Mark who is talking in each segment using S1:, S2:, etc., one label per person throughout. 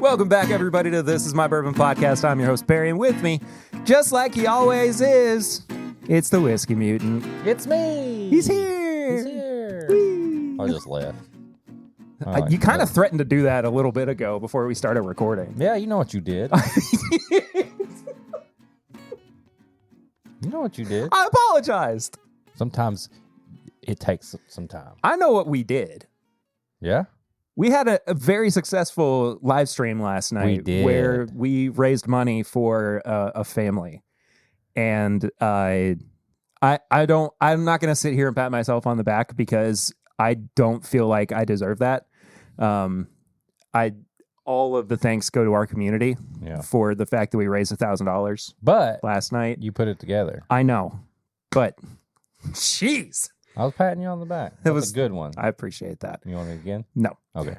S1: Welcome back, everybody, to This Is My Bourbon Podcast. I'm your host, Barry, and with me, just like he always is, it's the Whiskey Mutant.
S2: It's me.
S1: He's here.
S2: He's here.
S1: Whee.
S2: I just left.
S1: You kind of threatened to do that a little bit ago before we started recording.
S2: Yeah, you know what you did. You know what you did.
S1: I apologized.
S2: Sometimes it takes some time.
S1: I know what we did.
S2: Yeah?
S1: We had a very successful live stream last night where we raised money for a family. And I'm not going to sit here and pat myself on the back because I don't feel like I deserve that. All of the thanks go to our community for the fact that we raised $1,000
S2: but
S1: last night.
S2: You put it together.
S1: I know, but jeez.
S2: I was patting you on the back. That was a good one.
S1: I appreciate that.
S2: You want it again?
S1: No.
S2: Okay.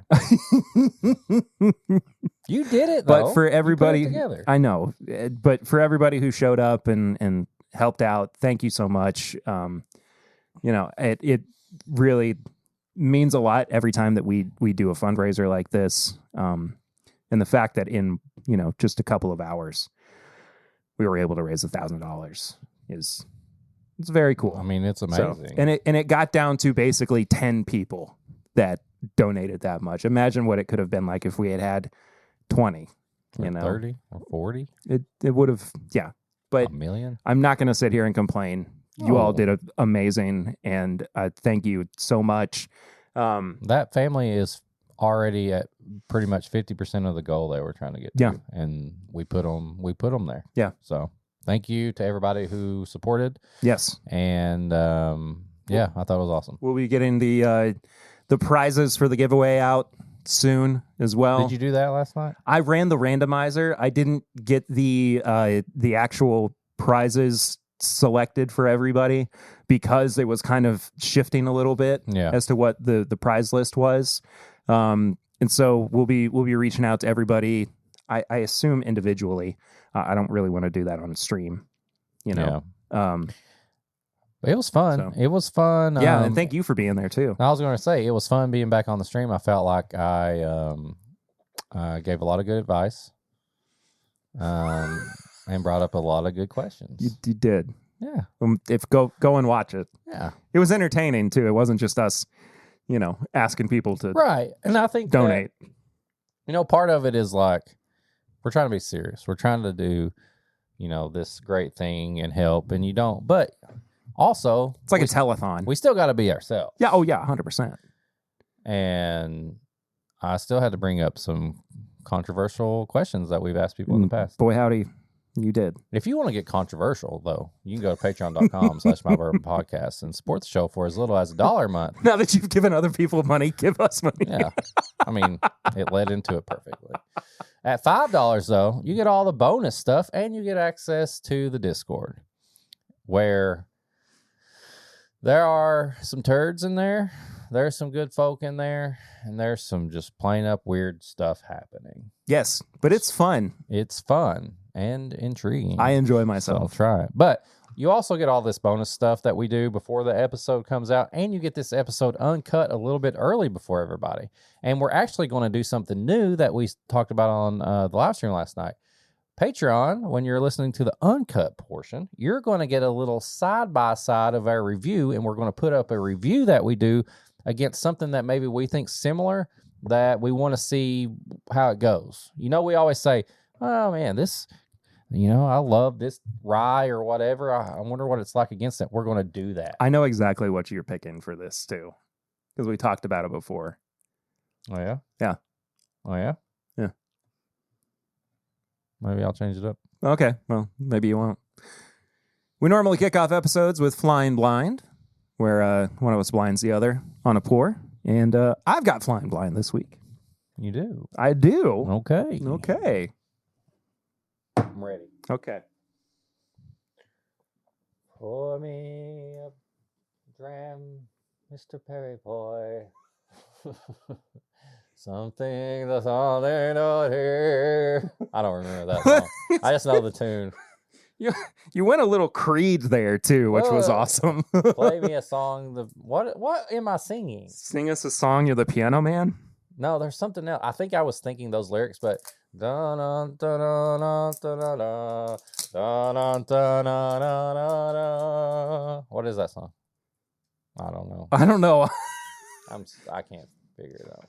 S2: You did it, though.
S1: But for everybody,
S2: you put it together.
S1: I know, but for everybody who showed up and helped out, thank you so much. It really means a lot every time that we do a fundraiser like this. And the fact that in, just a couple of hours, we were able to raise $1,000 it's very cool.
S2: I mean, it's amazing.
S1: So, and it got down to basically 10 people that donated that much. Imagine what it could have been like if we had 20,
S2: or 30 or 40.
S1: It would have, yeah. But
S2: $1 million.
S1: I'm not going to sit here and complain. You all did amazing, and thank you so much.
S2: That family is already at pretty much 50% of the goal they were trying to get to. And we put them there.
S1: Yeah.
S2: So thank you to everybody who supported.
S1: Yes.
S2: And I thought it was awesome.
S1: We'll be getting the prizes for the giveaway out soon as well.
S2: Did you do that last night?
S1: I ran the randomizer. I didn't get the actual prizes selected for everybody because it was kind of shifting a little bit as to what the prize list was. And so we'll be reaching out to everybody. I assume individually. I don't really want to do that on stream,
S2: Yeah. It was fun.
S1: So.
S2: It was fun.
S1: Yeah, and thank you for being there too.
S2: I was going to say it was fun being back on the stream. I felt like I gave a lot of good advice, and brought up a lot of good questions.
S1: You did.
S2: Yeah.
S1: If go and watch it.
S2: Yeah.
S1: It was entertaining too. It wasn't just us, asking people to
S2: And I think
S1: donate.
S2: That, part of it is like we're trying to be serious. We're trying to do, this great thing and help, and you don't. But also,
S1: it's like a telethon.
S2: We still got to be ourselves.
S1: Yeah. Oh, yeah. 100%.
S2: And I still had to bring up some controversial questions that we've asked people in the past.
S1: Boy, howdy. You did.
S2: If you want to get controversial, though, you can go to patreon.com/mybourbonpodcast and support the show for as little as $1 a month.
S1: Now that you've given other people money, give us money.
S2: Yeah. I mean, it led into it perfectly. At $5, though, you get all the bonus stuff and you get access to the Discord where there are some turds in there. There's some good folk in there, and there's some just plain up weird stuff happening.
S1: Yes, but it's fun.
S2: It's fun and intriguing.
S1: I enjoy myself.
S2: So try it. But you also get all this bonus stuff that we do before the episode comes out, and you get this episode uncut a little bit early before everybody. And we're actually going to do something new that we talked about on the live stream last night. Patreon, when you're listening to the uncut portion, you're going to get a little side-by-side of our review, and we're going to put up a review that we do against something that maybe we think similar that we want to see how it goes. We always say, oh, man, this, I love this rye or whatever. I wonder what it's like against it. We're going to do that.
S1: I know exactly what you're picking for this, too, because we talked about it before.
S2: Oh, yeah?
S1: Yeah.
S2: Oh, yeah?
S1: Yeah.
S2: Maybe I'll change it up.
S1: Okay. Well, maybe you won't. We normally kick off episodes with Flying Blind, where one of us blinds the other on a pour. And I've got Flying Blind this week.
S2: You do?
S1: I do.
S2: Okay.
S1: Okay.
S2: I'm ready.
S1: Okay.
S2: Pour me a dram, Mr. Perry boy. Something that's on there, not here. I don't remember that song. I just know the tune.
S1: You went a little Creed there too, which was awesome.
S2: Play me a song. What am I singing?
S1: Sing us a song. You're the piano man.
S2: No, there's something else. I think I was thinking those lyrics, but Dun, dun, dun, dun, dun, dun, dun, dun, dun, dun, dun, dun, dun. What is that song? I don't know. I can't figure it out.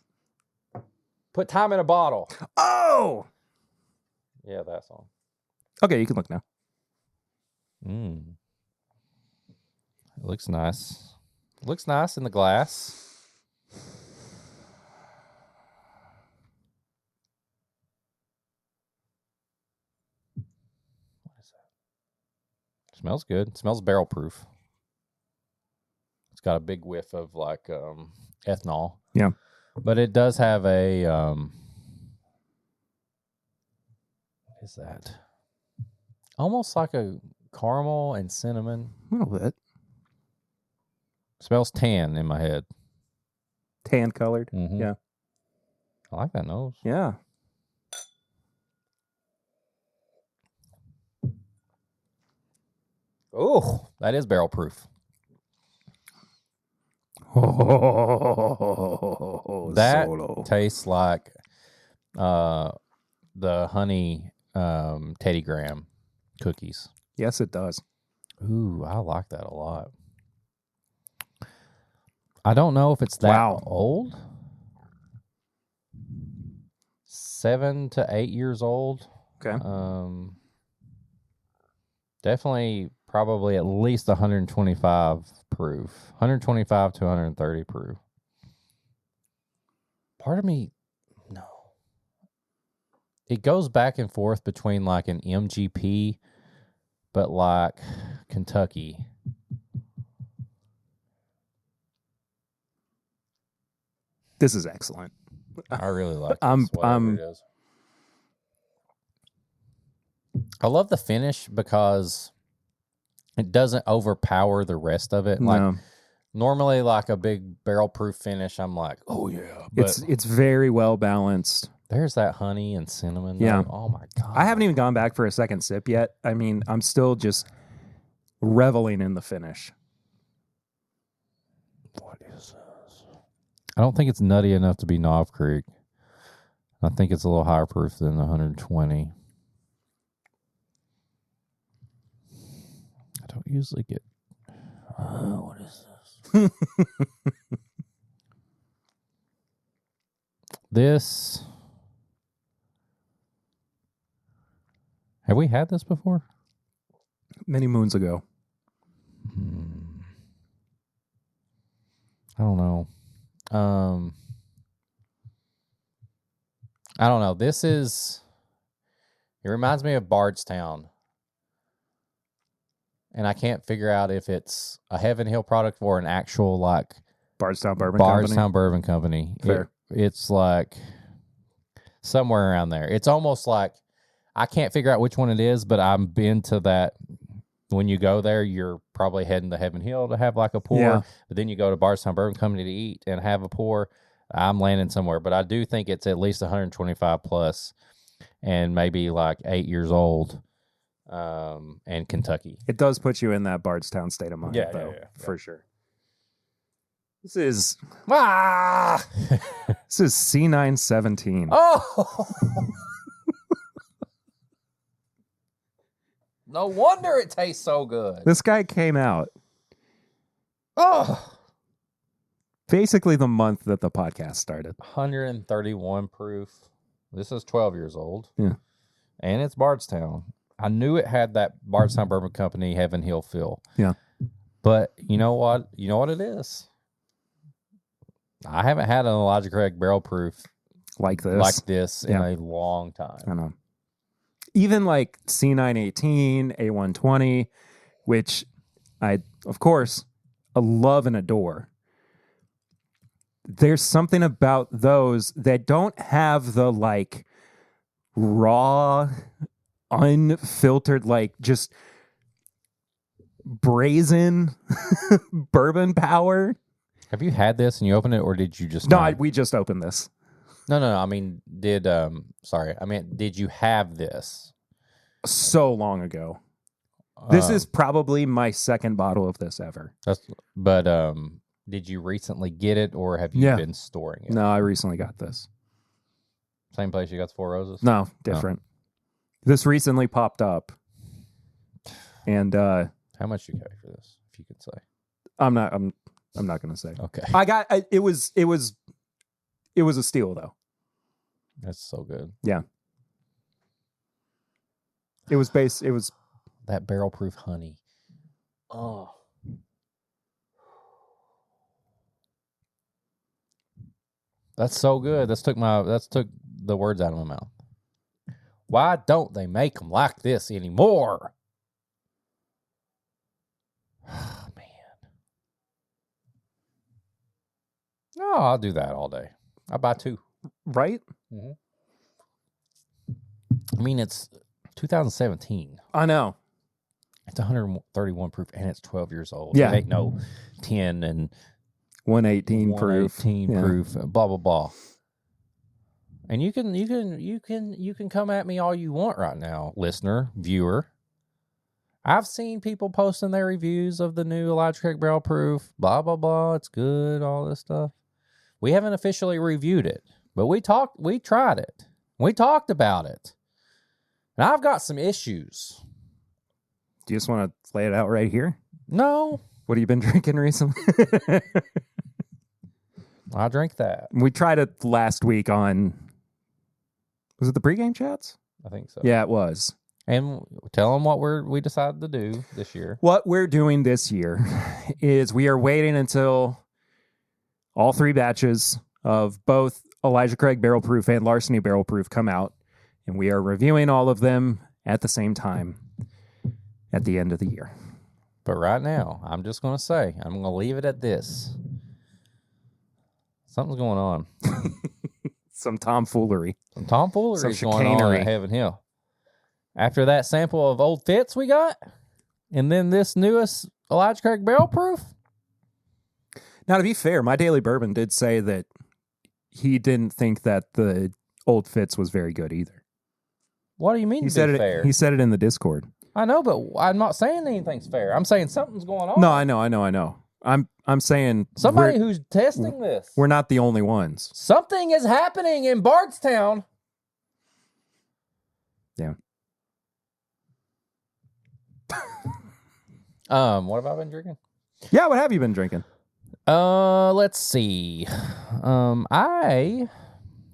S2: Put time in a bottle.
S1: Oh!
S2: Yeah, that song.
S1: Okay, you can look now.
S2: It looks nice. It looks nice in the glass. What is that? Smells good. It smells barrel proof. It's got a big whiff of like ethanol.
S1: Yeah.
S2: But it does have a what is that? Almost like a caramel and cinnamon.
S1: A little bit.
S2: Smells tan in my head.
S1: Tan colored.
S2: Mm-hmm.
S1: Yeah.
S2: I like that nose.
S1: Yeah.
S2: Oh, that is barrel proof.
S1: Oh,
S2: that
S1: solo.
S2: tastes like the honey Teddy Graham cookies.
S1: Yes, it does.
S2: Ooh, I like that a lot. I don't know if it's that old. 7 to 8 years old.
S1: Okay.
S2: Definitely probably at least 125 proof. 125 to 130 proof. Part of me, no. It goes back and forth between like an MGP, but like Kentucky.
S1: This is excellent.
S2: I really like this, whatever it is. I love the finish because it doesn't overpower the rest of it. Like normally, like a big barrel proof finish, I'm like, oh yeah. But
S1: it's very well balanced.
S2: There's that honey and cinnamon.
S1: Yeah.
S2: Oh my God.
S1: I haven't even gone back for a second sip yet. I mean, I'm still just reveling in the finish.
S2: What is this? I don't think it's nutty enough to be Knob Creek. I think it's a little higher proof than 120. I don't usually get... what is this? This... Have we had this before?
S1: Many moons ago.
S2: I don't know. I don't know. This is... It reminds me of Bardstown. And I can't figure out if it's a Heaven Hill product or an actual, like...
S1: Bardstown Bourbon
S2: Company.
S1: Fair.
S2: It's like somewhere around there. It's almost like... I can't figure out which one it is, but I've been to that. When you go there, you're probably heading to Heaven Hill to have like a pour.
S1: Yeah.
S2: But then you go to Bardstown Bourbon Company to eat and have a pour. I'm landing somewhere, but I do think it's at least 125 plus and maybe like 8 years old and Kentucky.
S1: It does put you in that Bardstown state of mind, for sure. This is... This is C917.
S2: Oh! No wonder it tastes so good.
S1: This guy came out.
S2: Oh!
S1: Basically the month that the podcast started.
S2: 131 proof. This is 12 years old.
S1: Yeah.
S2: And it's Bardstown. I knew it had that Bardstown Bourbon Company Heaven Hill feel.
S1: Yeah.
S2: But you know what? You know what it is? I haven't had an Elijah Craig barrel proof
S1: like this
S2: in a long time.
S1: I know. Even like C918, A120, which I, of course, love and adore. There's something about those that don't have the like raw, unfiltered, like just brazen bourbon power.
S2: Have you had this and you opened it, or did you just...
S1: No, we just opened this.
S2: No. I mean, did you have this?
S1: So long ago. This is probably my second bottle of this ever.
S2: But did you recently get it, or have you been storing it?
S1: No, I recently got this.
S2: Same place you got the Four Roses?
S1: No, different. This recently popped up. And
S2: how much you pay for this, if you could say?
S1: I'm not going to say.
S2: Okay.
S1: It was a steal though.
S2: That's so good.
S1: Yeah. It was
S2: that barrel proof honey. Oh. That's so good. That took the words out of my mouth. Why don't they make them like this anymore? Oh, man. No, I'll do that all day. I'll buy 2.
S1: Right?
S2: Mm-hmm. I mean, it's 2017.
S1: I know.
S2: It's 131 proof, and it's 12 years old.
S1: Yeah.
S2: It ain't no 10 and
S1: 118 proof.
S2: 118 proof, blah, blah, blah. And you can come at me all you want right now, listener, viewer. I've seen people posting their reviews of the new Elijah Craig Barrel Proof, blah, blah, blah. It's good, all this stuff. We haven't officially reviewed it, but we tried it. We talked about it. And I've got some issues.
S1: Do you just want to lay it out right here?
S2: No.
S1: What have you been drinking recently?
S2: I drank that.
S1: We tried it last week on, was it the pregame chats?
S2: I think so.
S1: Yeah, it was.
S2: And tell them what we decided to do this year.
S1: What we're doing this year is we are waiting until all 3 batches of both Elijah Craig Barrel Proof and Larceny Barrel Proof come out, and we are reviewing all of them at the same time at the end of the year.
S2: But right now, I'm just going to say, I'm going to leave it at this. Something's going on.
S1: Some tomfoolery.
S2: Some tomfoolery is going on at Heaven Hill. After that sample of Old Fitz we got, and then this newest Elijah Craig Barrel Proof.
S1: Now, to be fair, my Daily Bourbon did say that he didn't think that the Old Fitz was very good either.
S2: What do you mean fair?
S1: He said it in the Discord.
S2: I know, but I'm not saying anything's fair. I'm saying something's going on.
S1: No, I know. I'm saying
S2: somebody who's testing this.
S1: We're not the only ones.
S2: Something is happening in Bardstown.
S1: Yeah.
S2: What have I been drinking?
S1: Yeah, what have you been drinking?
S2: Let's see. I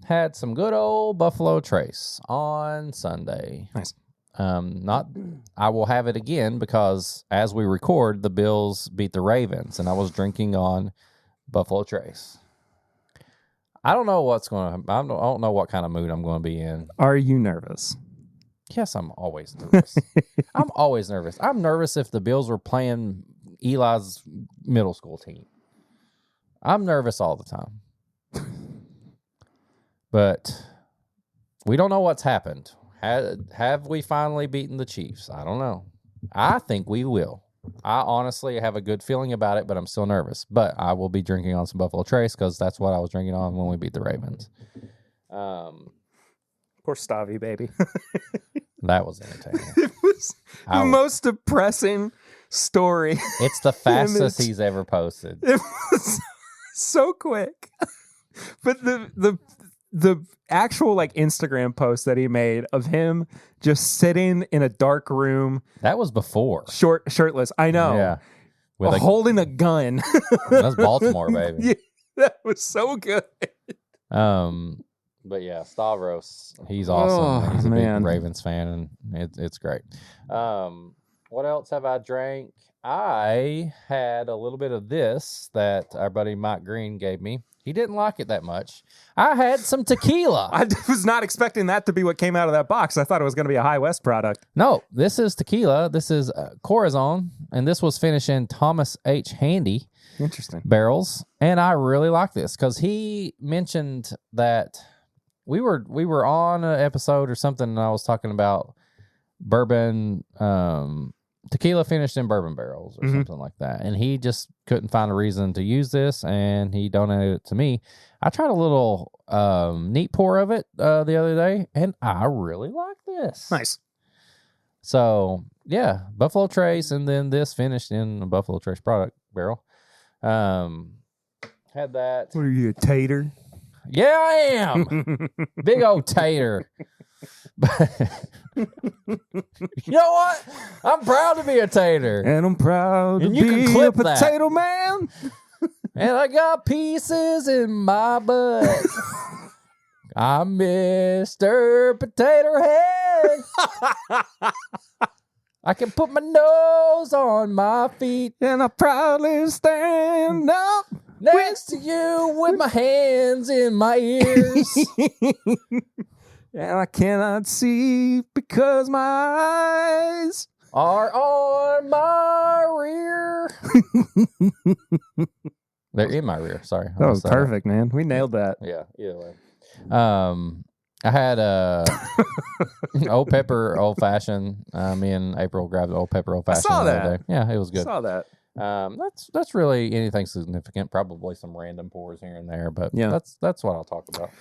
S2: had some good old Buffalo Trace on Sunday.
S1: Nice.
S2: I will have it again because as we record, the Bills beat the Ravens, and I was drinking on Buffalo Trace. I don't know what's going to. I don't know what kind of mood I'm going to be in.
S1: Are you nervous?
S2: Yes, I'm always nervous. I'm always nervous. I'm nervous if the Bills were playing Eli's middle school team. I'm nervous all the time. But we don't know what's happened. Have we finally beaten the Chiefs? I don't know. I think we will. I honestly have a good feeling about it, but I'm still nervous. But I will be drinking on some Buffalo Trace because that's what I was drinking on when we beat the Ravens.
S1: Poor Stavi, baby.
S2: That was entertaining.
S1: It was the most depressing story.
S2: It's the fastest he's ever posted.
S1: It was so quick. But the actual like Instagram post that he made of him just sitting in a dark room.
S2: That was before.
S1: Shirtless. I know.
S2: Yeah.
S1: Holding a gun.
S2: That's Baltimore, baby.
S1: Yeah, that was so good.
S2: But yeah, Stavros, he's awesome. He's a big Ravens fan, and it's great. What else have I drank? I had a little bit of this that our buddy Mike Green gave me. He didn't like it that much. I had some tequila.
S1: I was not expecting that to be what came out of that box. I thought it was going to be a High West product.
S2: No, this is tequila. This is Corazon, and this was finished in Thomas H. Handy.
S1: Interesting.
S2: Barrels. And I really like this because he mentioned that we were on an episode or something, and I was talking about bourbon, tequila finished in bourbon barrels or something like that. And he just couldn't find a reason to use this, and he donated it to me. I tried a little neat pour of it the other day, and I really like this.
S1: Nice.
S2: So, yeah, Buffalo Trace, and then this finished in a Buffalo Trace product barrel. Had that.
S1: What are you, a tater?
S2: Yeah, I am. Big old tater. You know what? I'm proud to be a tater.
S1: And I'm proud to
S2: And you can
S1: be a
S2: clip that.
S1: potato man.
S2: And I got pieces in my butt. I'm Mr. Potato Head. I can put my nose on my feet.
S1: And I proudly stand up
S2: next to you with my hands in my ears.
S1: And I cannot see because my eyes
S2: are on my rear. They're in my rear. Sorry.
S1: That was perfect, man. We nailed that.
S2: Yeah, either way. I had old pepper old fashioned. Me and April grabbed old pepper old fashioned.
S1: I saw
S2: the
S1: that.
S2: other day. Yeah, it was good.
S1: I saw that.
S2: That's really anything significant. Probably some random pours here and there, but
S1: yeah,
S2: that's what I'll talk about.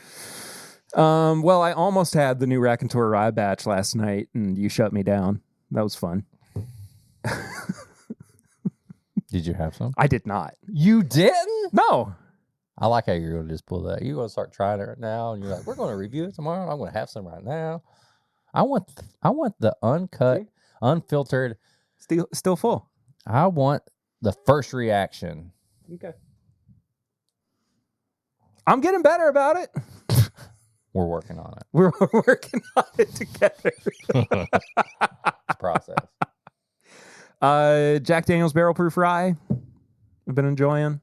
S1: Well, I almost had the new Raconteur Rye batch last night, and you shut me down. That was fun.
S2: Did you have some?
S1: I did not.
S2: You didn't?
S1: No.
S2: I like how you're going to just pull that. You're going to start trying it right now, and you're like, we're going to review it tomorrow, and I'm going to have some right now. I want the uncut, unfiltered.
S1: Still full.
S2: I want the first reaction.
S1: Okay. I'm getting better about it.
S2: We're working on it.
S1: We're working on it together.
S2: It's process.
S1: Jack Daniel's Barrel Proof Rye. I've been enjoying.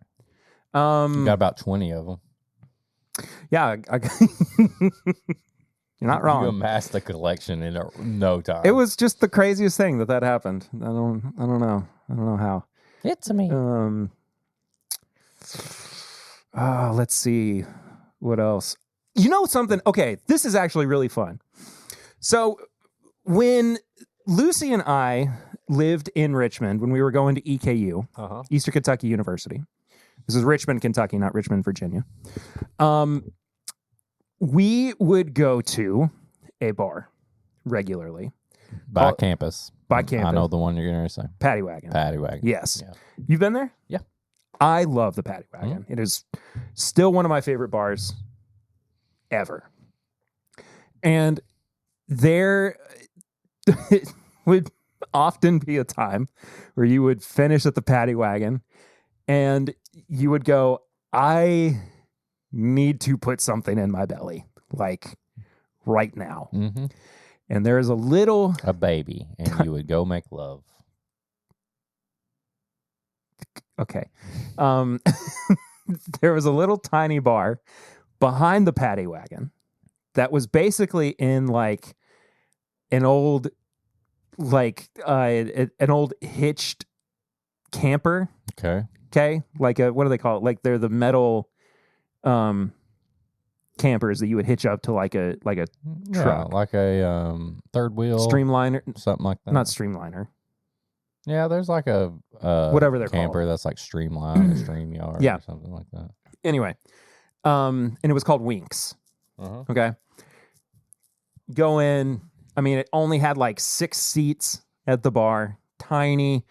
S2: You got about 20 of them.
S1: Yeah. You're not wrong.
S2: You amassed a collection in no time.
S1: It was just the craziest thing that happened. I don't know. I don't know how.
S2: It's me.
S1: Let's see. What else? You know something? Okay, this is actually really fun. So when Lucy and I lived in Richmond, when we were going to EKU, Eastern Kentucky University. This is Richmond, Kentucky, not Richmond, Virginia. We would go to a bar regularly.
S2: By campus.
S1: By campus.
S2: I know the one you're going to say.
S1: Paddy Wagon.
S2: Paddy Wagon.
S1: Yes.
S2: Yeah.
S1: You've been there?
S2: Yeah.
S1: I love the Paddy Wagon. Mm-hmm. It is still one of my favorite bars ever. And there would often be a time where you would finish at the Paddy Wagon and you would go, I need to put something in my belly, like right now.
S2: Mm-hmm.
S1: And there is a
S2: baby, and you would go make love.
S1: Okay. There was a little tiny bar behind the Paddy Wagon that was basically in like an old hitched camper. Okay. Like what do they call it? Like they're the metal campers that you would hitch up to like a truck.
S2: Like a third wheel
S1: Streamliner,
S2: something like that.
S1: Not Streamliner.
S2: Yeah, there's like a
S1: whatever they're
S2: camper
S1: called.
S2: That's like Streamline or StreamYard or something like that.
S1: Anyway, and it was called Winks. Okay. Go in. I mean, it only had like 6 seats at the bar, tiny.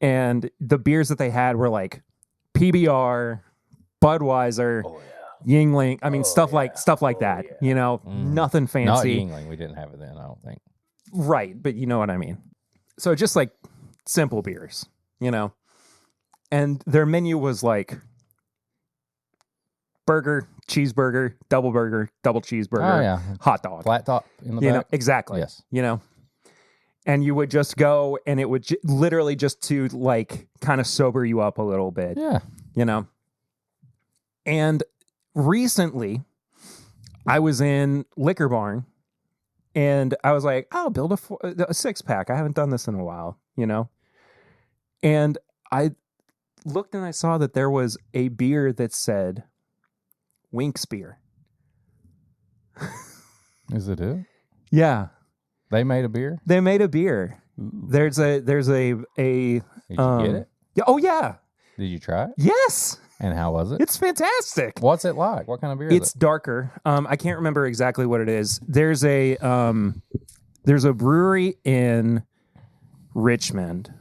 S1: And the beers that they had were like PBR, Budweiser, Yingling. I mean, stuff like that. Yeah. You know, nothing fancy.
S2: Not Yingling. We didn't have it then, I don't think.
S1: Right, but you know what I mean. So just like simple beers, you know. And their menu was like burger, cheeseburger, double cheeseburger, hot dog.
S2: Flat top in the back?
S1: Know, exactly.
S2: Yes.
S1: You know. And you would just go and it would literally just to like kind of sober you up a little bit.
S2: Yeah.
S1: You know. And recently I was in Liquor Barn and I was like, I'll build a 6-pack. I haven't done this in a while, you know. And I looked and I saw that there was a beer that said Winks beer.
S2: Is it it?
S1: Yeah.
S2: They made a beer?
S1: They made a beer. Ooh. There's a
S2: Did you get it?
S1: Oh yeah.
S2: Did you try it?
S1: Yes.
S2: And how was it?
S1: It's fantastic.
S2: What's it like? What kind of beer is it?
S1: It's darker. I can't remember exactly what it is. There's a brewery in Richmond.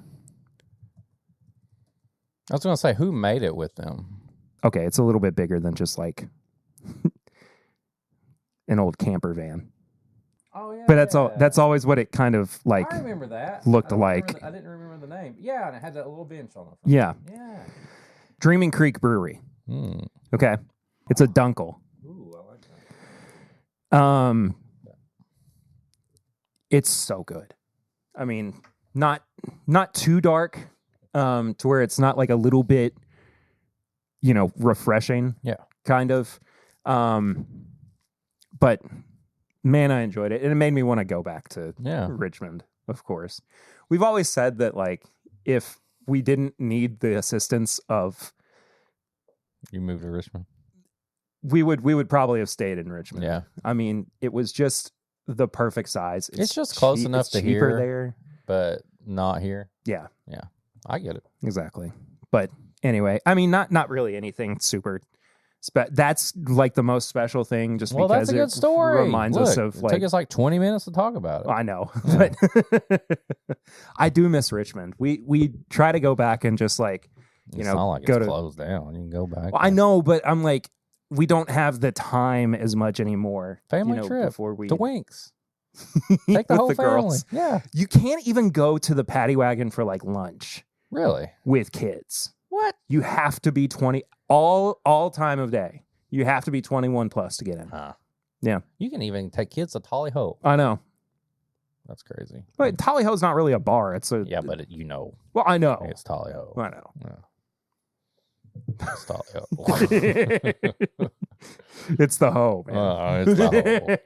S2: I was going to say, who made it with them?
S1: Okay, it's a little bit bigger than just like an old camper van.
S2: Oh yeah,
S1: but that's always what it kind of like.
S2: I remember that.
S1: Looked like.
S2: I didn't remember the name. Yeah, and it had that little bench on it.
S1: Yeah.
S2: Yeah.
S1: Dreaming Creek Brewery. Okay, it's a Dunkel.
S2: Ooh, I like that.
S1: It's so good. I mean, not too dark, to where it's not like a little bit, refreshing.
S2: Yeah.
S1: Kind of. But man, I enjoyed it. And it made me want to go back to Richmond, of course. We've always said that, like, if we didn't need the assistance of...
S2: You moved to Richmond?
S1: We would probably have stayed in Richmond.
S2: Yeah.
S1: I mean, it was just the perfect size.
S2: It's just close enough to here,
S1: there,
S2: but not here.
S1: Yeah.
S2: Yeah. I get it.
S1: Exactly. But anyway, I mean, not really anything super... That's like the most special thing, just because
S2: that's a good story.
S1: Reminds us of
S2: it took us like 20 minutes to talk about it.
S1: I know, but I do miss Richmond. We try to go back and just like
S2: it's not like it's closed down. You can go back.
S1: Well, I know, but I'm like, we don't have the time as much anymore.
S2: Family trip
S1: before we
S2: to Winks. Take the whole family.
S1: Girls.
S2: Yeah,
S1: you can't even go to the Paddy Wagon for like lunch.
S2: Really?
S1: With kids.
S2: What?
S1: You have to be 20 all time of day. You have to be 21 plus to get in.
S2: Huh.
S1: Yeah.
S2: You can even take kids to Tally Ho.
S1: I know.
S2: That's crazy.
S1: But Tally Ho's not really a bar. It's a
S2: but
S1: Well, I know.
S2: It's Tally Ho.
S1: I know.
S2: Yeah. It's Tally Ho.
S1: It's the hoe, man.
S2: It's the hoe.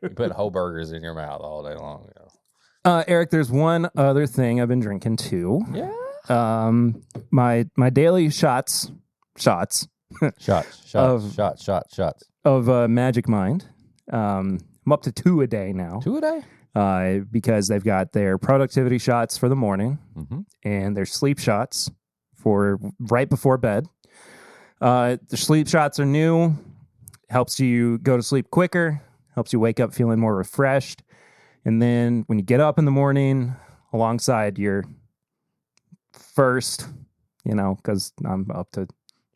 S2: You put hoe burgers in your mouth all day long.
S1: Eric, there's one other thing I've been drinking too.
S2: Yeah.
S1: My daily shots of Magic Mind. I'm up to 2 a day now.
S2: 2 a day?
S1: Because they've got their productivity shots for the morning and their sleep shots for right before bed. The sleep shots are new. Helps you go to sleep quicker. Helps you wake up feeling more refreshed. And then when you get up in the morning, alongside your first, because I'm up to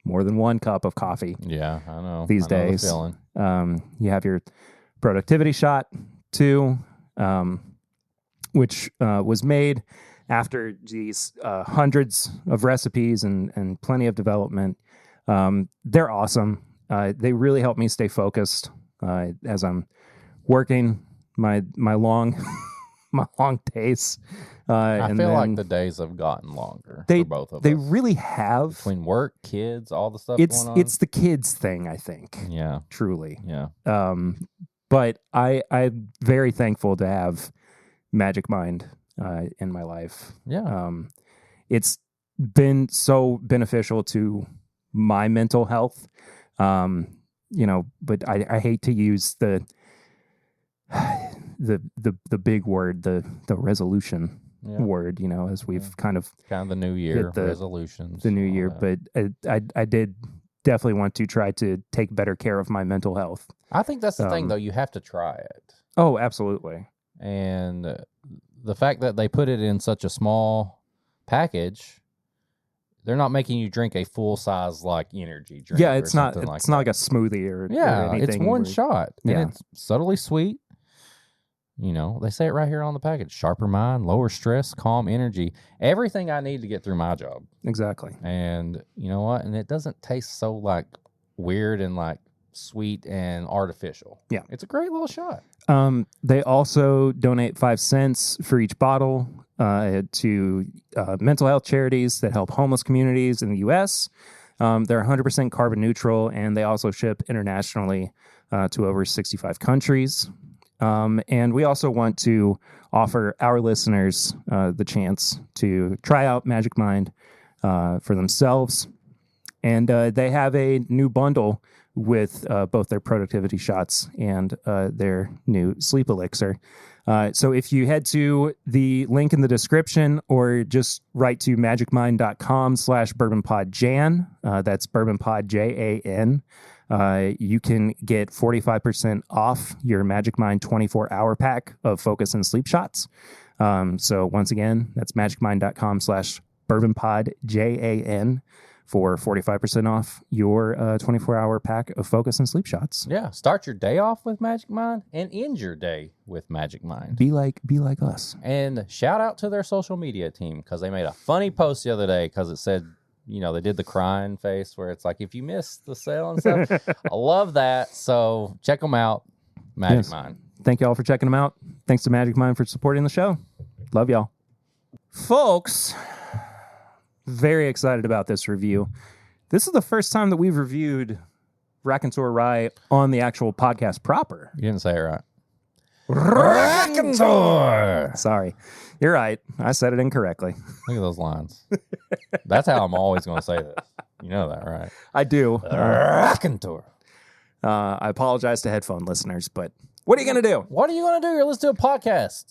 S1: more than 1 cup of coffee.
S2: Yeah, I know.
S1: These days.
S2: The feeling.
S1: You have your productivity shot too, which was made after these hundreds of recipes and plenty of development. They're awesome. They really help me stay focused as I'm working my long days.
S2: I feel like the days have gotten longer for both of us.
S1: They really have.
S2: Between work, kids, all the stuff going on.
S1: It's the kids thing, I think.
S2: Yeah.
S1: Truly.
S2: Yeah.
S1: But I'm very thankful to have Magic Mind in my life.
S2: Yeah.
S1: It's been so beneficial to my mental health. But I hate to use the big word, the resolution word, as we've kind of
S2: the new year resolutions,
S1: the new year. But I did definitely want to try to take better care of my mental health.
S2: I think that's the thing, though. You have to try it.
S1: Oh, absolutely.
S2: And the fact that they put it in such a small package, they're not making you drink a full size like energy drink.
S1: Yeah, it's not. It's not like a smoothie or anything.
S2: It's one shot, and it's subtly sweet. They say it right here on the package: sharper mind, lower stress, calm energy. Everything I need to get through my job.
S1: Exactly.
S2: And you know what? And it doesn't taste so like weird and like sweet and artificial.
S1: Yeah,
S2: it's a great little shot.
S1: They also donate 5 cents for each bottle to mental health charities that help homeless communities in the U.S. They're 100% carbon neutral, and they also ship internationally to over 65 countries. And we also want to offer our listeners the chance to try out Magic Mind for themselves. And they have a new bundle with both their productivity shots and their new sleep elixir. So if you head to the link in the description or just write to magicmind.com/bourbonpodjan, that's bourbonpodjan, you can get 45% off your Magic Mind 24-hour pack of focus and sleep shots. So once again, that's magicmind.com/bourbonpodjan for 45% off your 24-hour pack of focus and sleep shots.
S2: Yeah, start your day off with Magic Mind and end your day with Magic Mind.
S1: Be like us.
S2: And shout out to their social media team because they made a funny post the other day because it said, they did the crying face where it's like, if you missed the sale and stuff. I love that. So check them out, Magic Mind.
S1: Thank y'all for checking them out. Thanks to Magic Mind for supporting the show. Love y'all. Folks, very excited about this review. This is the first time that we've reviewed Raconteur Rye on the actual podcast proper.
S2: You didn't say it right. Raconteur!
S1: Sorry. You're right. I said it incorrectly.
S2: Look at those lines. That's how I'm always going to say this. You know that, right?
S1: I do.
S2: Raconteur.
S1: I apologize to headphone listeners, but what are you going to do?
S2: What are you going to do? You're listening to a podcast.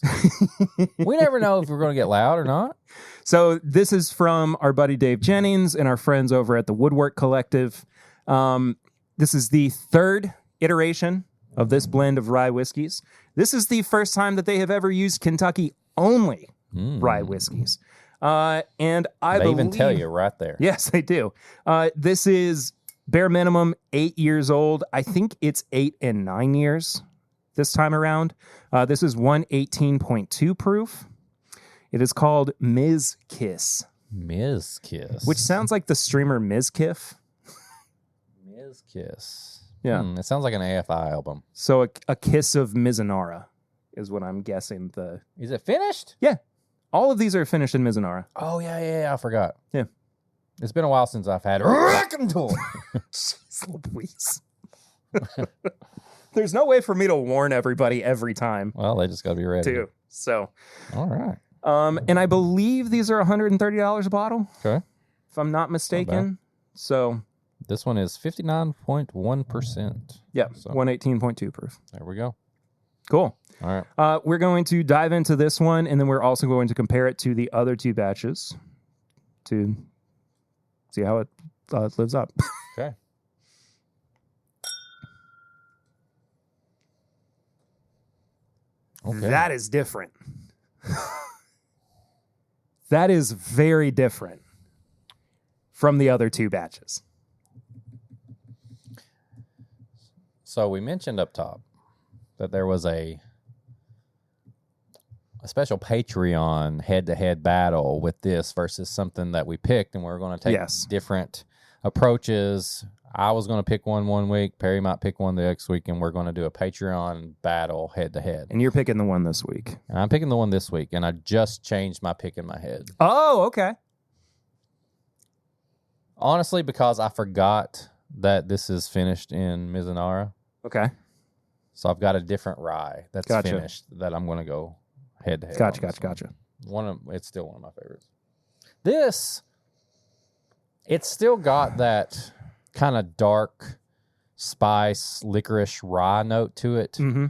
S2: We never know if we're going to get loud or not.
S1: So this is from our buddy Dave Jennings and our friends over at the Woodwork Collective. This is the third iteration of this blend of rye whiskeys. This is the first time that they have ever used Kentucky-only rye whiskeys. And I believe...
S2: They even tell you right there.
S1: Yes, they do. This is bare minimum 8 years old. I think it's 8 and 9 years this time around. This is 118.2 proof. It is called Ms. Kiss.
S2: Ms. Kiss.
S1: Which sounds like the streamer Ms. Kiff.
S2: Ms. Kiss.
S1: Yeah.
S2: It sounds like an AFI album.
S1: So a kiss of Mizunara is what I'm guessing.
S2: Is it finished?
S1: Yeah. All of these are finished in Mizunara.
S2: Oh, yeah, I forgot.
S1: Yeah.
S2: It's been a while since I've had Raconteur.
S1: Jeez Louise. There's no way for me to warn everybody every time.
S2: Well, they just got to be ready.
S1: Too. So.
S2: All right.
S1: And I believe these are $130 a bottle.
S2: Okay.
S1: If I'm not mistaken. So.
S2: This one is 59.1%.
S1: Yeah. So. 118.2 proof.
S2: There we go.
S1: Cool.
S2: All right.
S1: We're going to dive into this one, and then we're also going to compare it to the other two batches to see how it lives up.
S2: Okay. Okay.
S1: That is different. That is very different from the other two batches.
S2: So we mentioned up top that there was a special Patreon head-to-head battle with this versus something that we picked, and we're going to take different approaches. I was going to pick one week. Perry might pick one the next week, and we're going to do a Patreon battle head-to-head.
S1: And you're picking the one this week.
S2: And I'm picking the one this week, and I just changed my pick in my head.
S1: Oh, okay.
S2: Honestly, because I forgot that this is finished in Mizunara.
S1: Okay.
S2: So I've got a different rye that's finished that I'm going to go head-to-head.
S1: Gotcha.
S2: It's still one of my favorites. This, it's still got that kind of dark spice, licorice rye note to it.
S1: Mm-hmm.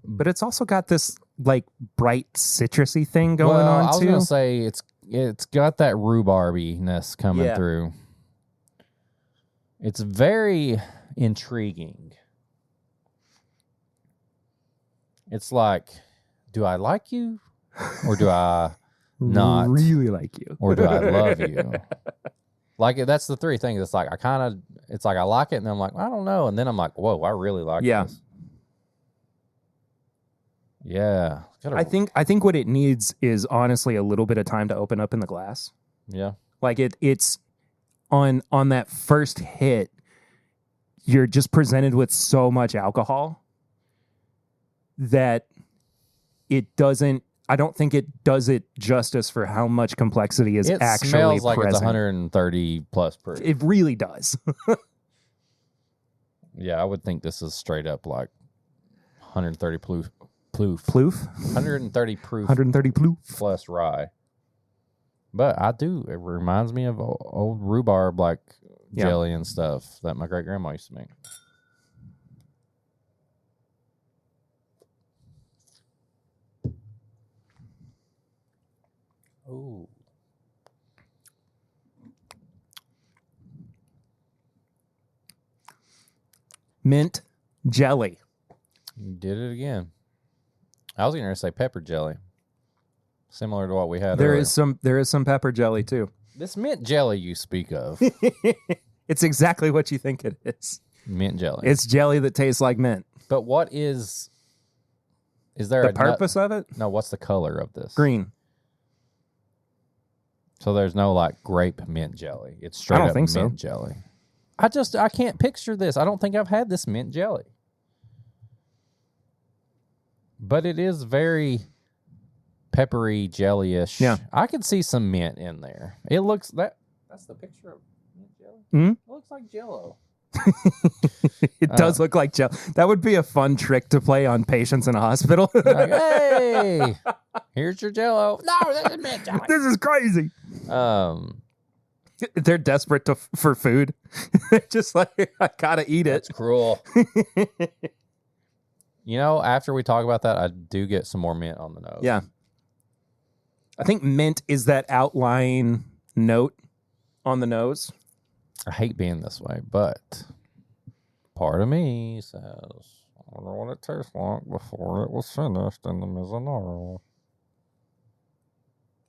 S1: But it's also got this like bright citrusy thing going on too.
S2: I was going to say it's got that rhubarbiness coming through. It's very intriguing. It's like, do I like you or do I not
S1: really like you?
S2: Or do I love you? Like, that's the three things. It's like, it's like I like it, and then I'm like, I don't know. And then I'm like, whoa, I really like this. Yeah.
S1: I think what it needs is honestly a little bit of time to open up in the glass.
S2: Yeah.
S1: Like it's on that first hit, you're just presented with so much alcohol that I don't think it does it justice for how much complexity is actually present. It smells like
S2: it's 130 plus proof.
S1: It really does.
S2: Yeah, I would think this is straight up like 130 proof.
S1: Ploof?
S2: 130 proof.
S1: 130 proof.
S2: Plus rye. But it reminds me of old rhubarb like jelly and stuff that my great grandma used to make. Ooh.
S1: Mint jelly.
S2: You did it again. I was going to say pepper jelly. Similar to what we had
S1: There
S2: earlier.
S1: is some pepper jelly too.
S2: This mint jelly you speak of.
S1: It's exactly what you think it is.
S2: Mint jelly.
S1: It's jelly that tastes like mint.
S2: But what is there
S1: the purpose of it?
S2: No, what's the color of this?
S1: Green.
S2: So there's no like grape mint jelly. It's straight up mint jelly. I can't picture this. I don't think I've had this mint jelly. But it is very peppery, jelly-ish.
S1: Yeah.
S2: I can see some mint in there. It looks that's the picture of mint jelly.
S1: Mm-hmm.
S2: It looks like Jell-O.
S1: It does look like Jell. That would be a fun trick to play on patients in a hospital.
S2: Like, hey, here's your Jell-O. No, this is mint jelly.
S1: This is crazy. They're desperate for food. Just like, I gotta eat it.
S2: That's cruel. You know, after we talk about that, I do get some more mint on the nose.
S1: Yeah. I think mint is that outlying note on the nose.
S2: I hate being this way, but part of me says, I wonder what it tastes like before it was finished in the Mizunara.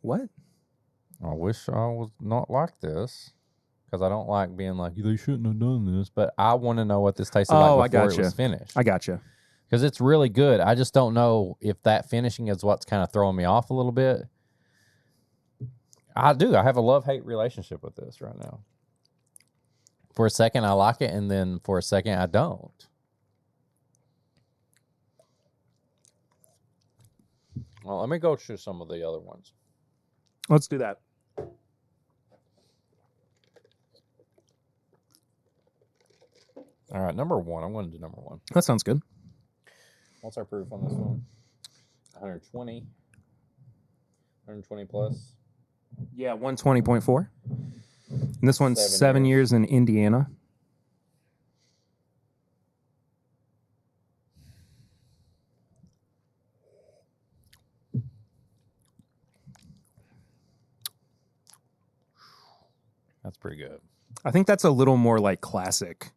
S1: What?
S2: I wish I was not like this, because I don't like being like, they shouldn't have done this, but I want to know what this tasted like before it was finished.
S1: I gotcha.
S2: Because it's really good. I just don't know if that finishing is what's kind of throwing me off a little bit. I do. I have a love-hate relationship with this right now. For a second, I like it, and then for a second, I don't. Well, let me go through some of the other ones.
S1: Let's do that.
S2: All right, number one. I'm going to do number one.
S1: That sounds good.
S2: What's our proof on this one? 120. 120 plus.
S1: Yeah, 120.4. And this one's 7 years in Indiana.
S2: That's pretty good.
S1: I think that's a little more like classic.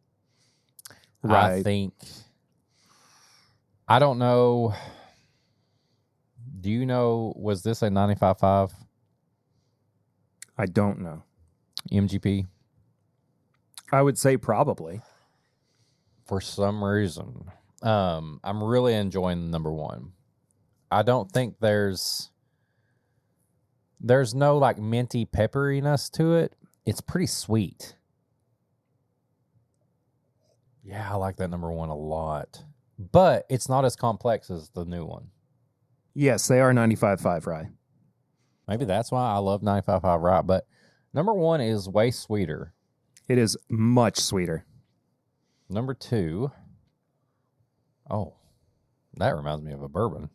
S1: Right.
S2: I don't know. Do you know, was this a 95.5?
S1: I don't know.
S2: MGP?
S1: I would say probably.
S2: For some reason. I'm really enjoying number one. I don't think there's no like minty pepperiness to it. It's pretty sweet. Yeah, I like that number one a lot. But it's not as complex as the new one.
S1: Yes, they are 95.5 rye.
S2: Maybe that's why I love 95.5 rye. But number one is way sweeter.
S1: It is much sweeter.
S2: Number two. Oh, that reminds me of a bourbon.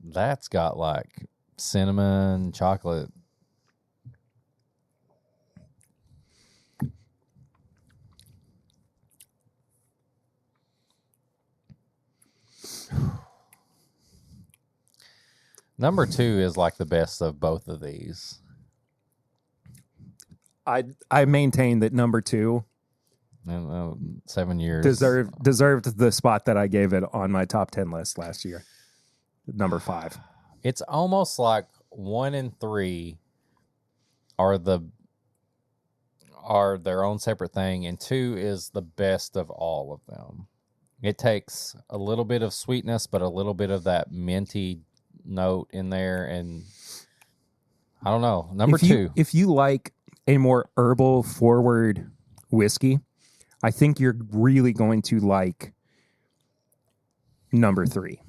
S2: That's got like cinnamon, chocolate. Number two is like the best of both of these.
S1: I maintain that number two
S2: 7 years
S1: deserved the spot that I gave it on my top 10 list last year. Number 5.
S2: It's almost like 1 and 3 are their own separate thing, and 2 is the best of all of them. It takes a little bit of sweetness, but a little bit of that minty note in there, and I don't know. Number two.
S1: If you like a more herbal forward whiskey, I think you're really going to like number 3.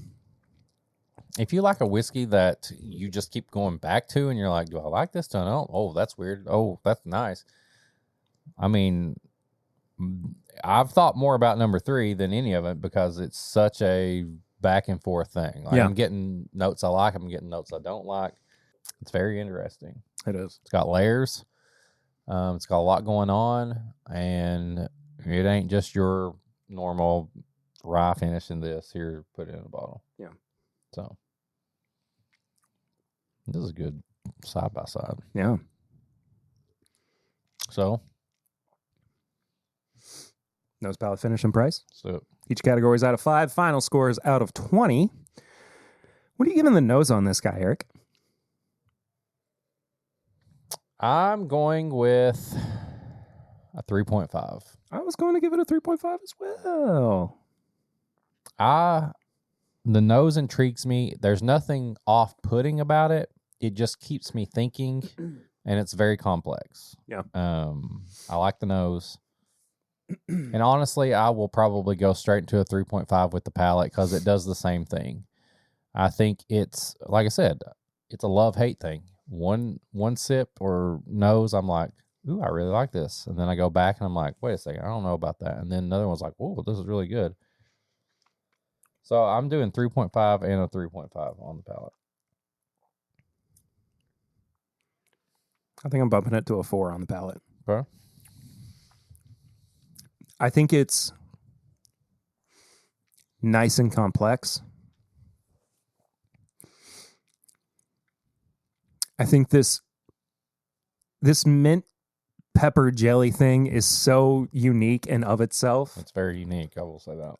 S2: If you like a whiskey that you just keep going back to and you're like, do I like this? I don't. Oh, that's weird. Oh, that's nice. I mean, I've thought more about number 3 than any of it because it's such a back and forth thing. Like, I'm getting notes I like. I'm getting notes I don't like. It's very interesting.
S1: It is.
S2: It's got layers. It's got a lot going on, and it ain't just your normal rye finish in this. Here, put it in a bottle.
S1: Yeah.
S2: So this is good side by side.
S1: Yeah.
S2: So
S1: nose, palate, finish, and price.
S2: So
S1: each category is out of 5. Final score is out of 20. What are you giving the nose on this guy, Eric?
S2: I'm going with a 3.5.
S1: I was going to give it a 3.5 as well.
S2: The nose intrigues me. There's nothing off-putting about it. It just keeps me thinking, and it's very complex.
S1: Yeah.
S2: I like the nose. And honestly, I will probably go straight into a 3.5 with the palate because it does the same thing. I think it's, like I said, it's a love-hate thing. One sip or nose, I'm like, ooh, I really like this. And then I go back and I'm like, wait a second, I don't know about that. And then another one's like, oh, this is really good. So I'm doing 3.5 and a 3.5 on the palate.
S1: I think I'm bumping it to a 4 on the palate.
S2: Okay.
S1: I think it's nice and complex. I think this mint pepper jelly thing is so unique and of itself.
S2: It's very unique, I will say that.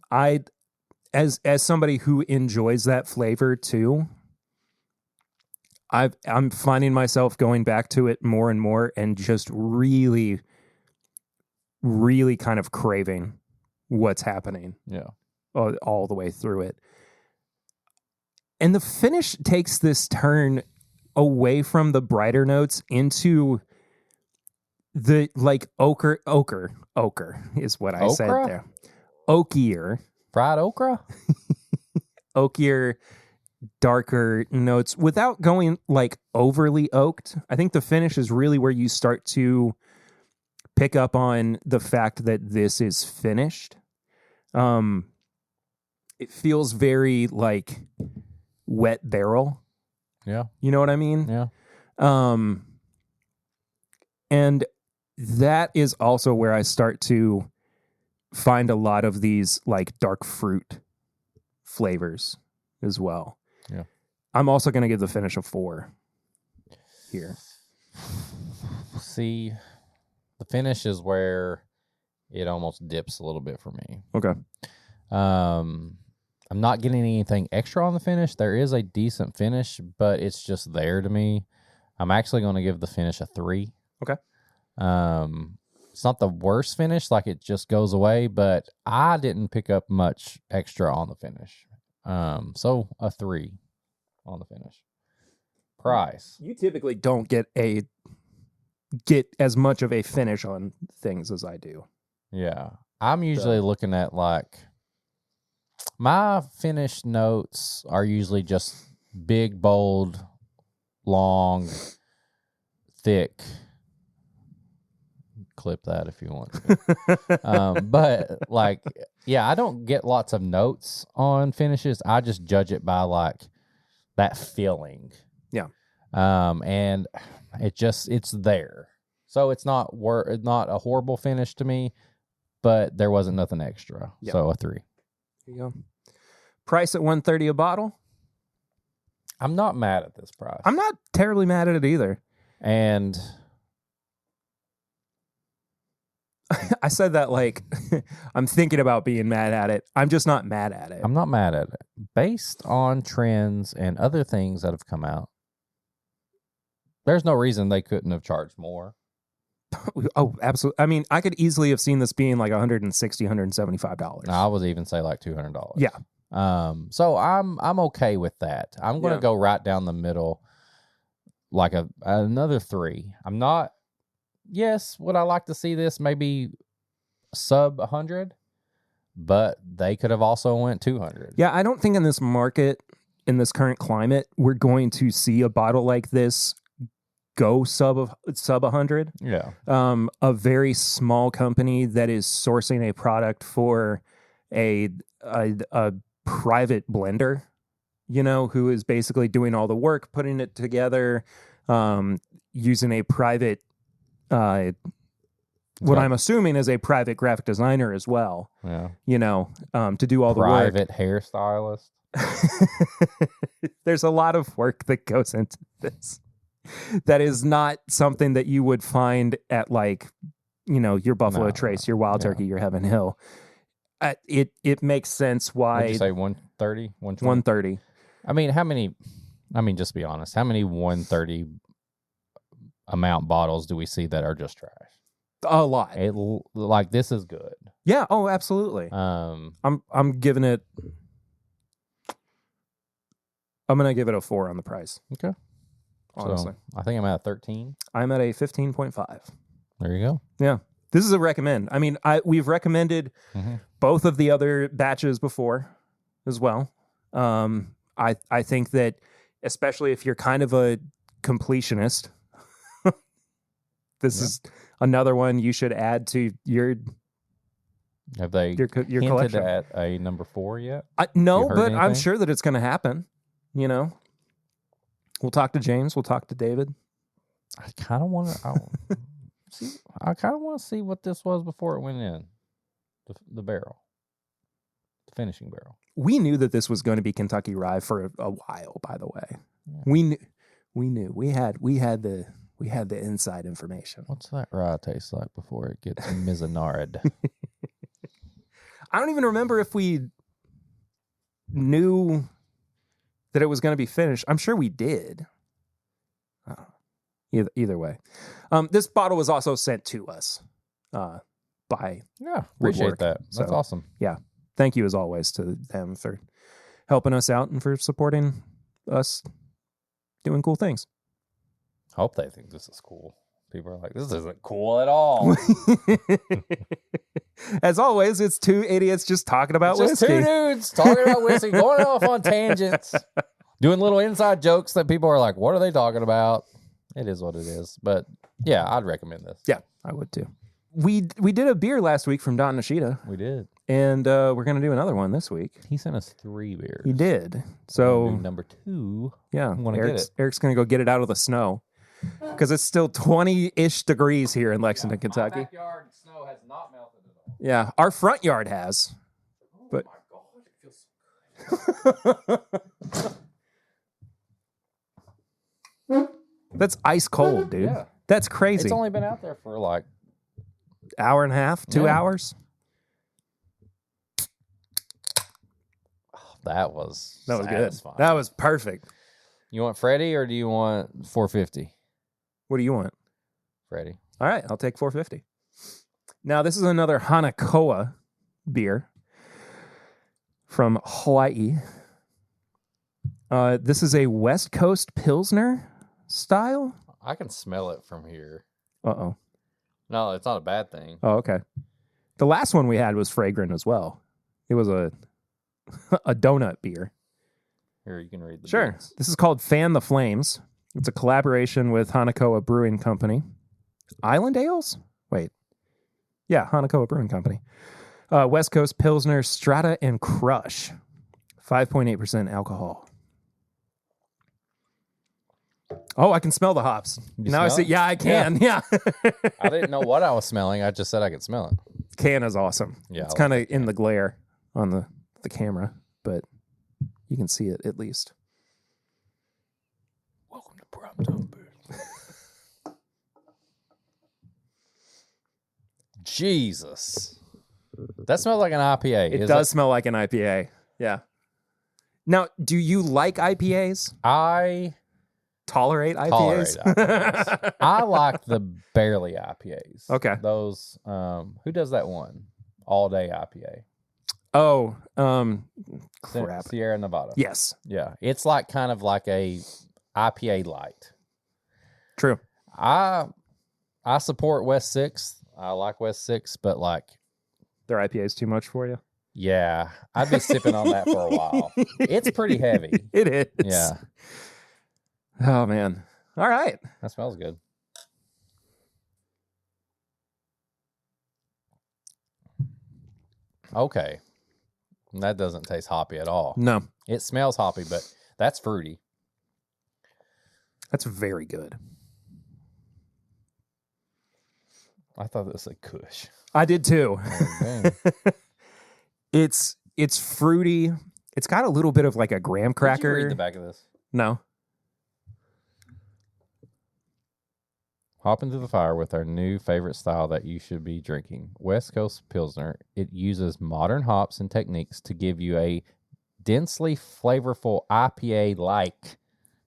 S1: As somebody who enjoys that flavor too, I'm finding myself going back to it more and more and just really, really kind of craving what's happening.
S2: Yeah.
S1: All the way through it. And the finish takes this turn away from the brighter notes into the like ochre is what I said there. Oakier.
S2: Fried okra?
S1: Oakier, darker notes without going like overly oaked. I think the finish is really where you start to pick up on the fact that this is finished. It feels very like wet barrel.
S2: Yeah.
S1: You know what I mean?
S2: Yeah.
S1: And that is also where I start to find a lot of these like dark fruit flavors as well.
S2: Yeah.
S1: I'm also going to give the finish a 4 here.
S2: See, the finish is where it almost dips a little bit for me.
S1: Okay.
S2: I'm not getting anything extra on the finish. There is a decent finish, but it's just there to me. I'm actually going to give the finish a 3.
S1: Okay.
S2: It's not the worst finish, like it just goes away, but I didn't pick up much extra on the finish. So a 3 on the finish. Price.
S1: You typically don't get as much of a finish on things as I do.
S2: Yeah. I'm usually looking at like my finish notes are usually just big, bold, long, thick. Clip that if you want to. But like, yeah, I don't get lots of notes on finishes. I just judge it by like that feeling.
S1: Yeah.
S2: And it's there. So it's not a horrible finish to me, but there wasn't nothing extra. Yep. So a 3.
S1: There you go. Price at $130 a bottle.
S2: I'm not mad at this price.
S1: I'm not terribly mad at it either.
S2: And
S1: I said that like I'm thinking about being mad at it. I'm just not mad at it.
S2: I'm not mad at it. Based on trends and other things that have come out, there's no reason they couldn't have charged more.
S1: Oh, absolutely. I mean, I could easily have seen this being like $160, $175.
S2: I would even say like $200.
S1: Yeah.
S2: So I'm okay with that. I'm going to go right down the middle, like another 3. I'm not. Yes, would I like to see this maybe sub 100? But they could have also went 200.
S1: Yeah, I don't think in this market, in this current climate, we're going to see a bottle like this go sub 100.
S2: Yeah.
S1: A very small company that is sourcing a product for a private blender, who is basically doing all the work, putting it together, using a private what I'm assuming is a private graphic designer as well.
S2: Yeah.
S1: To do all the work.
S2: Private hairstylist.
S1: There's a lot of work that goes into this. That is not something that you would find at like, your Buffalo Trace, your Wild Turkey, your Heaven Hill. It makes sense why.
S2: Would you say 130, 120?
S1: 130.
S2: I mean, just be honest. How many 130 amount bottles do we see that are just trash?
S1: A lot.
S2: Like this is good.
S1: Yeah. Oh, absolutely. I'm giving it. I'm gonna give it a 4 on the price.
S2: Okay.
S1: Honestly,
S2: so I think I'm at 13.
S1: I'm at a 15.5.
S2: There you go.
S1: Yeah. This is a recommend. I mean, we've recommended both of the other batches before as well. I think that especially if you're kind of a completionist, this is another one you should add to your.
S2: Have they
S1: your
S2: hinted
S1: collection.
S2: At a number 4 yet?
S1: No, but anything? I'm sure that it's going to happen. You know, we'll talk to James. We'll talk to David.
S2: I kind of want to. I kind of want to see what this was before it went in the barrel, the finishing barrel.
S1: We knew that this was going to be Kentucky Rye for a while. By the way, yeah. We knew we had the inside information.
S2: What's that rye taste like before it gets Mizanard?
S1: I don't even remember if we knew that it was going to be finished. I'm sure we did. Either way. This bottle was also sent to us by
S2: appreciate
S1: Woodwork.
S2: That. That's awesome.
S1: Yeah. Thank you as always to them for helping us out and for supporting us doing cool things.
S2: Hope they think this is cool. People are like, this isn't cool at all.
S1: As always, it's two idiots just talking about whiskey.
S2: Two dudes talking about whiskey, going off on tangents, doing little inside jokes that people are like, what are they talking about? It is what it is. But yeah, I'd recommend this.
S1: Yeah, I would too. We did a beer last week from Don Nishita.
S2: We did.
S1: And we're going to do another one this week.
S2: He sent us 3 beers.
S1: He did. So
S2: number 2.
S1: Yeah,
S2: I'm gonna get it.
S1: Eric's going to go get it out of the snow. Because it's still 20-ish degrees here in Lexington, Kentucky.
S2: My backyard snow has not melted at all.
S1: Yeah, our front yard has.
S2: But my God, it feels so
S1: good. That's ice cold, dude. Yeah. That's crazy.
S2: It's only been out there for like
S1: hour and a half, 2 hours.
S2: Oh, that was
S1: good. That was perfect.
S2: You want Freddie or do you want 450?
S1: What do you want?
S2: Freddie.
S1: All right, I'll take 450. Now, this is another Hana Koa beer from Hawaii. This is a West Coast Pilsner style.
S2: I can smell it from here.
S1: Uh-oh.
S2: No, it's not a bad thing.
S1: Oh, okay. The last one we had was fragrant as well. It was a donut beer.
S2: Here, you can read the
S1: Sure.
S2: beans.
S1: This is called Fan the Flames. It's a collaboration with Hana Koa Brewing Company. Island Ales? Wait. Yeah, Hana Koa Brewing Company. West Coast Pilsner, Strata, and Crush. 5.8% alcohol. Oh, I can smell the hops. Now I see. Yeah, I can. Yeah.
S2: I didn't know what I was smelling. I just said I could smell it.
S1: Can is awesome. Yeah, it's kind of in the glare on the camera, but you can see it at least. Welcome to Primetime Beer.
S2: Jesus. That smells like an IPA.
S1: It does smell like an IPA. Yeah. Now, do you like IPAs?
S2: I
S1: tolerate IPAs.
S2: I like the barely IPAs.
S1: Okay.
S2: Those, who does that one? All day IPA.
S1: Oh, crap.
S2: Sierra Nevada.
S1: Yes.
S2: Yeah. It's like kind of like a IPA light.
S1: True.
S2: I support West 6. I like West 6, but like
S1: their IPA is too much for you?
S2: Yeah. I'd be sipping on that for a while. It's pretty heavy.
S1: It is.
S2: Yeah.
S1: Oh, man. All right.
S2: That smells good. Okay. That doesn't taste hoppy at all.
S1: No.
S2: It smells hoppy, but that's fruity.
S1: That's very good.
S2: I thought this was a Kush.
S1: I did too.
S2: Oh,
S1: It's fruity. It's got a little bit of like a graham cracker.
S2: Did you read the back of this?
S1: No.
S2: Hop into the fire with our new favorite style that you should be drinking, West Coast Pilsner. It uses modern hops and techniques to give you a densely flavorful IPA-like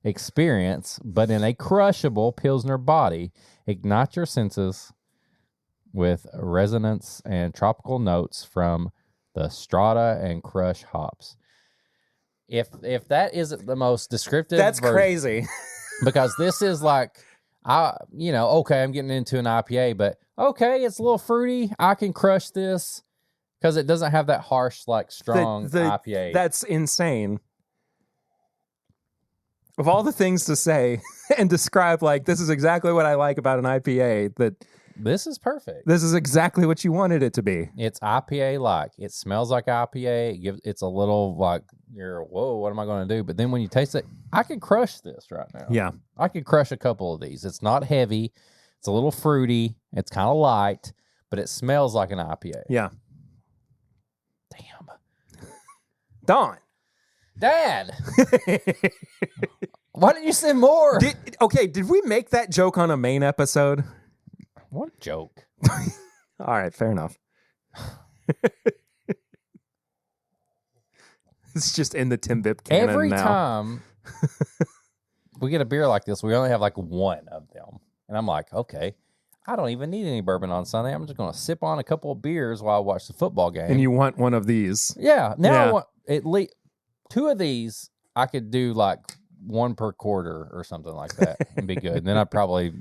S2: experience, but in a crushable Pilsner body. Ignite your senses with resonance and tropical notes from the Strata and Crush hops. If that isn't the most descriptive,
S1: that's crazy.
S2: Because this is like, okay, I'm getting into an IPA, but okay, it's a little fruity. I can crush this because it doesn't have that harsh, like strong IPA.
S1: That's insane. Of all the things to say and describe, like, this is exactly what I like about an IPA, that
S2: this is perfect.
S1: This is exactly what you wanted it to be.
S2: It's IPA-like. It smells like IPA. It's a little like, whoa, what am I going to do? But then when you taste it, I can crush this right now.
S1: Yeah.
S2: I could crush a couple of these. It's not heavy. It's a little fruity. It's kind of light, but it smells like an IPA.
S1: Yeah.
S2: Damn.
S1: Don.
S2: Dad. Why didn't you send more?
S1: Did we make that joke on a main episode?
S2: What joke?
S1: All right, fair enough. It's just in the TIMBP canon
S2: Every
S1: now.
S2: time we get a beer like this, we only have like one of them. And I'm like, okay, I don't even need any bourbon on Sunday. I'm just going to sip on a couple of beers while I watch the football game.
S1: And you want one of these.
S2: Yeah. Now I want at least 2 of these. I could do like 1 per quarter or something like that and be good. And then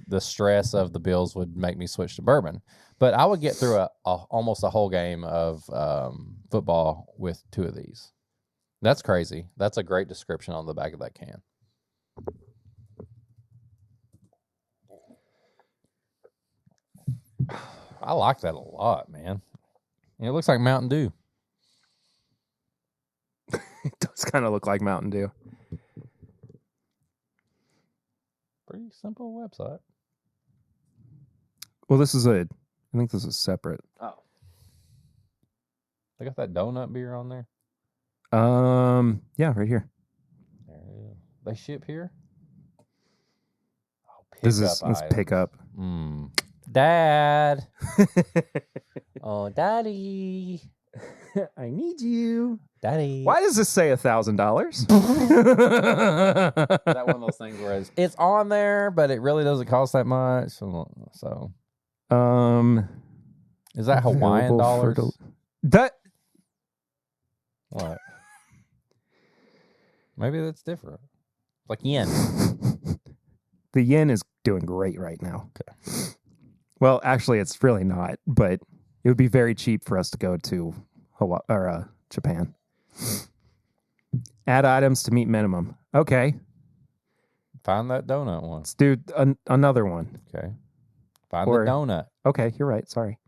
S2: the stress of the bills would make me switch to bourbon. But I would get through almost a whole game of football with 2 of these. That's crazy. That's a great description on the back of that can. I like that a lot, man. It looks like Mountain Dew.
S1: It does kind of look like Mountain Dew.
S2: Pretty simple website.
S1: Well, I think this is separate.
S2: Oh. They got that donut beer on there?
S1: Yeah, right here.
S2: There it is. They ship here? Oh,
S1: Let's pick up.
S2: Dad. Oh, Daddy.
S1: I need you.
S2: Daddy.
S1: Why does this say $1,000?
S2: Is that one of those things where it's on there, but it really doesn't cost that much? So, is that Hawaiian dollars? What? Maybe that's different. Like yen.
S1: The yen is doing great right now.
S2: Okay.
S1: Well, actually, it's really not, but it would be very cheap for us to go to Hawaii or Japan. Add items to meet minimum. Okay.
S2: Find that donut one.
S1: Let's do another one.
S2: Okay. Find the donut.
S1: Okay, you're right. Sorry.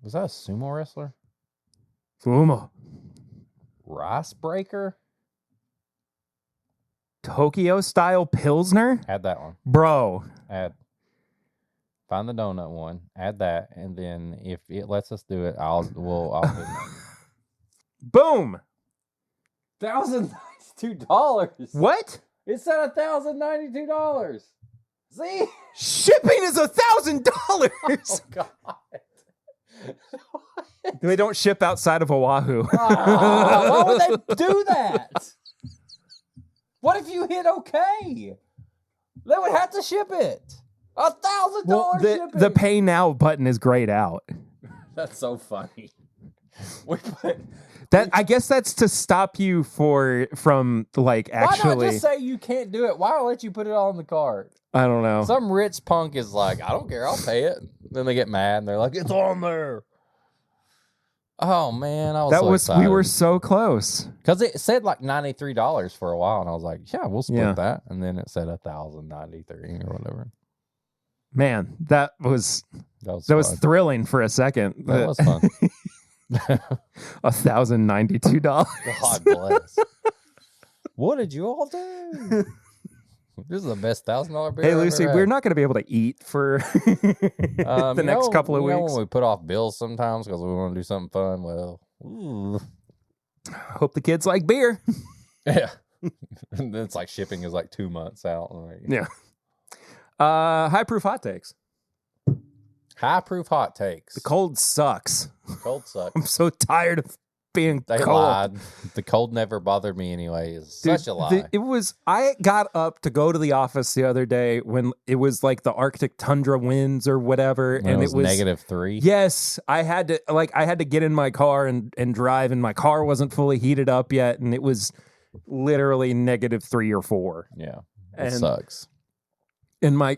S2: Was that a sumo wrestler?
S1: Sumo.
S2: Rice breaker?
S1: Tokyo style Pilsner?
S2: Add that one.
S1: Bro.
S2: Find the donut one. Add that. And then if it lets us do it, I'll do it.
S1: Boom.
S2: $1,092.
S1: What?
S2: It said $1,092. See?
S1: Shipping is $1,000.
S2: Oh, God.
S1: They don't ship outside of Oahu.
S2: Why would they do that? What if you hit okay? They would have to ship it. $1,000 shipping.
S1: The pay now button is grayed out.
S2: That's so funny.
S1: I guess that's to stop you from like actually.
S2: Why not just say you can't do it? Why let you put it all in the cart?
S1: I don't know.
S2: Some rich punk is like, I don't care, I'll pay it. Then they get mad and they're like, it's on there. Oh man,
S1: we were so close
S2: because it said like $93 for a while, and I was like, yeah, we'll split that. And then it said $1,093 or whatever.
S1: Man, that was thrilling for a second.
S2: That was fun.
S1: $1,092.
S2: God bless. What did you all do? This is the best $1,000 beer.
S1: Hey, Lucy, we're not going to be able to eat for the next couple of weeks.
S2: When we put off bills sometimes because we want to do something fun. Well,
S1: hope the kids like beer.
S2: Yeah, it's like shipping is like 2 months out.
S1: Yeah. High proof hot takes.
S2: High proof hot takes.
S1: The cold sucks.
S2: Cold sucks.
S1: I'm so tired of being
S2: they
S1: cold.
S2: lied. The cold never bothered me anyway. It's such a lie.
S1: I got up to go to the office the other day when it was like the Arctic tundra winds or whatever,
S2: when
S1: and
S2: it was -3.
S1: Yes, I had to get in my car and drive, and my car wasn't fully heated up yet, and it was literally -3 or 4.
S2: Yeah, it sucks.
S1: And my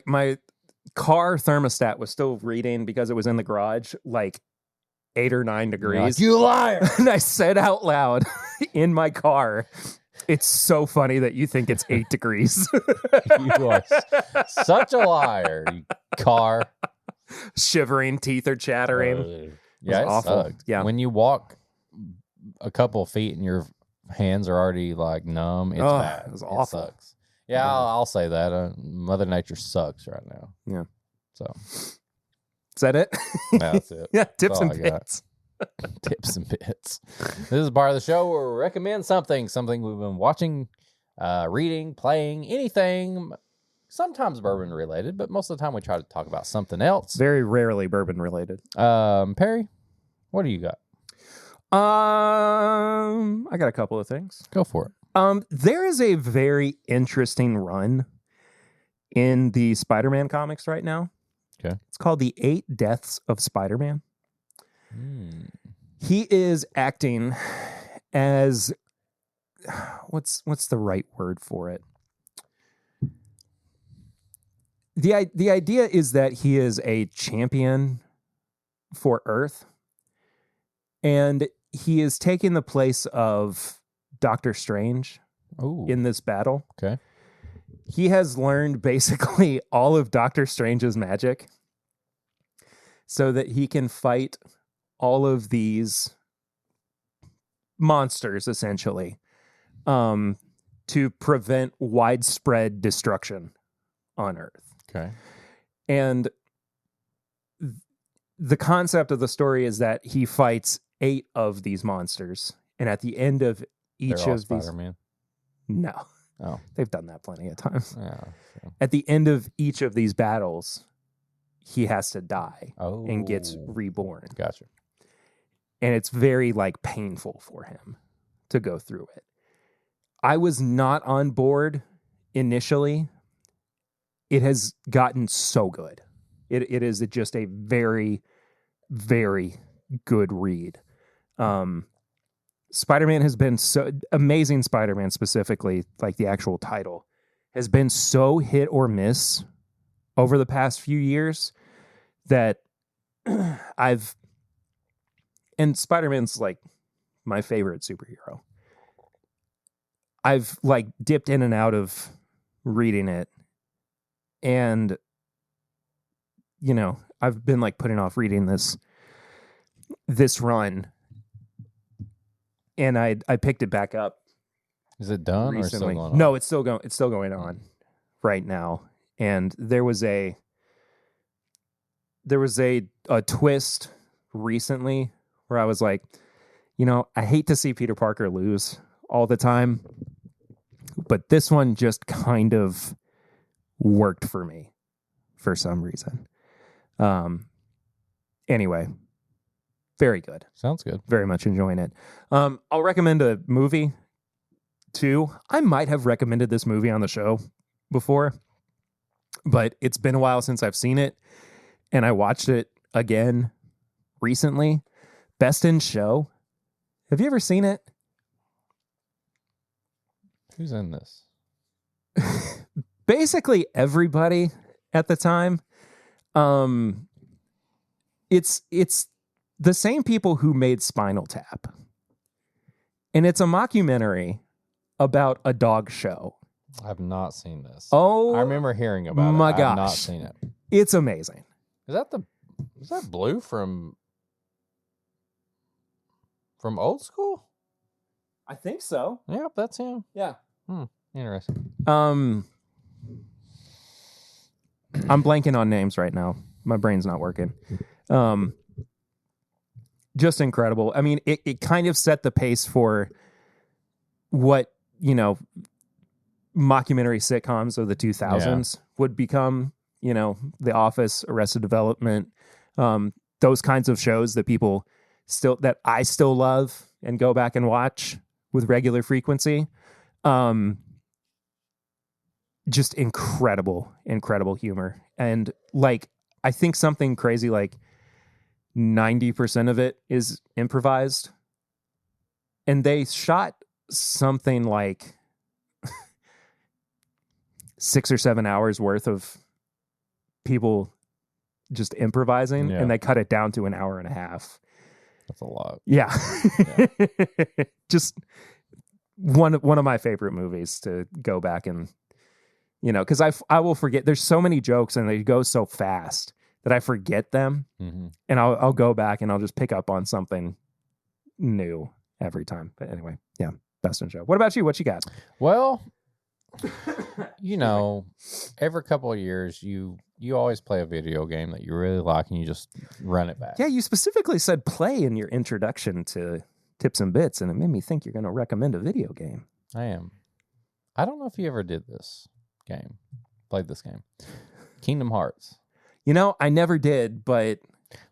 S1: car thermostat was still reading because it was in the garage, like 8 or 9 degrees.
S2: Like, you liar!
S1: And I said out loud in my car, "It's so funny that you think it's 8 degrees."
S2: You are such a liar, you car.
S1: Shivering, teeth are chattering.
S2: Yeah, it
S1: awful.
S2: Sucked.
S1: Yeah.
S2: When you walk a couple of feet and your hands are already like numb, it's bad.
S1: It was awful.
S2: It sucks. Yeah, I'll say that. Mother Nature sucks right now.
S1: Yeah.
S2: So.
S1: Is that it?
S2: That's it.
S1: Yeah, tips
S2: That's
S1: and
S2: all I got.
S1: bits.
S2: Tips and bits. This is part of the show where we recommend something we've been watching, reading, playing, anything. Sometimes bourbon related, but most of the time we try to talk about something else.
S1: Very rarely bourbon related.
S2: Perry, what do you got?
S1: I got a couple of things.
S2: Go for it.
S1: There is a very interesting run in the Spider-Man comics right now.
S2: Okay.
S1: It's called The 8 Deaths of Spider-Man. He is acting as what's the right word for it? The idea is that he is a champion for Earth, and he is taking the place of Doctor Strange in this battle.
S2: Okay.
S1: He has learned basically all of Doctor Strange's magic so that he can fight all of these monsters, essentially, to prevent widespread destruction on Earth.
S2: Okay.
S1: And the concept of the story is that he fights 8 of these monsters, and at the end of each
S2: They're all
S1: of
S2: Spider-Man?
S1: no,
S2: Oh,
S1: they've done that plenty of times.
S2: yeah. Sure.
S1: At the end of each of these battles, he has to die
S2: Oh,
S1: and gets reborn,
S2: Gotcha.
S1: and it's very painful for him to go through it. I was not on board initially. It has gotten so good. It is just a very, very good read. Spider-Man has been so amazing. Spider-Man specifically, like the actual title, has been so hit or miss over the past few years that and Spider-Man's like my favorite superhero. I've dipped in and out of reading it, and I've been putting off reading this run, and I picked it back up.
S2: Is it done
S1: recently.
S2: or still going on?
S1: No, it's still going. It's still going on right now. And there was a twist recently where I was like, I hate to see Peter Parker lose all the time, but this one just kind of worked for me for some reason. Anyway, very good.
S2: Sounds good.
S1: Very much enjoying it. I'll recommend a movie too. I might have recommended this movie on the show before, but it's been a while since I've seen it, and I watched it again recently. Best in Show. Have you ever seen it?
S2: Who's in this?
S1: Basically everybody at the time. It's the same people who made Spinal Tap. And it's a mockumentary about a dog show.
S2: I've not seen this.
S1: Oh,
S2: I remember hearing about
S1: my
S2: it.
S1: gosh.
S2: I've not seen it.
S1: It's amazing.
S2: Is that Blue from Old School?
S1: I think so.
S2: Yep, that's him.
S1: Yeah.
S2: Interesting.
S1: I'm blanking on names right now. My brain's not working. Just incredible. I mean, it kind of set the pace for what, mockumentary sitcoms of the 2000s would become, The Office, Arrested Development, those kinds of shows that I still love and go back and watch with regular frequency. Just incredible humor. And like, I think something crazy like 90% of it is improvised. And they shot something like 6 or 7 hours worth of people just improvising, and they cut it down to an hour and a half.
S2: That's a lot.
S1: Yeah. Just one of my favorite movies to go back and, because I will forget. There's so many jokes and they go so fast that I forget them, and I'll go back and I'll just pick up on something new every time. But anyway, yeah, best in show. What about you? What you got?
S2: Well, every couple of years you always play a video game that you really like and you just run it back.
S1: Yeah, you specifically said play in your introduction to Tips and Bits, and it made me think you're going to recommend a video game.
S2: I am. I don't know if you ever did this game, played this game. Kingdom Hearts.
S1: I never did, but...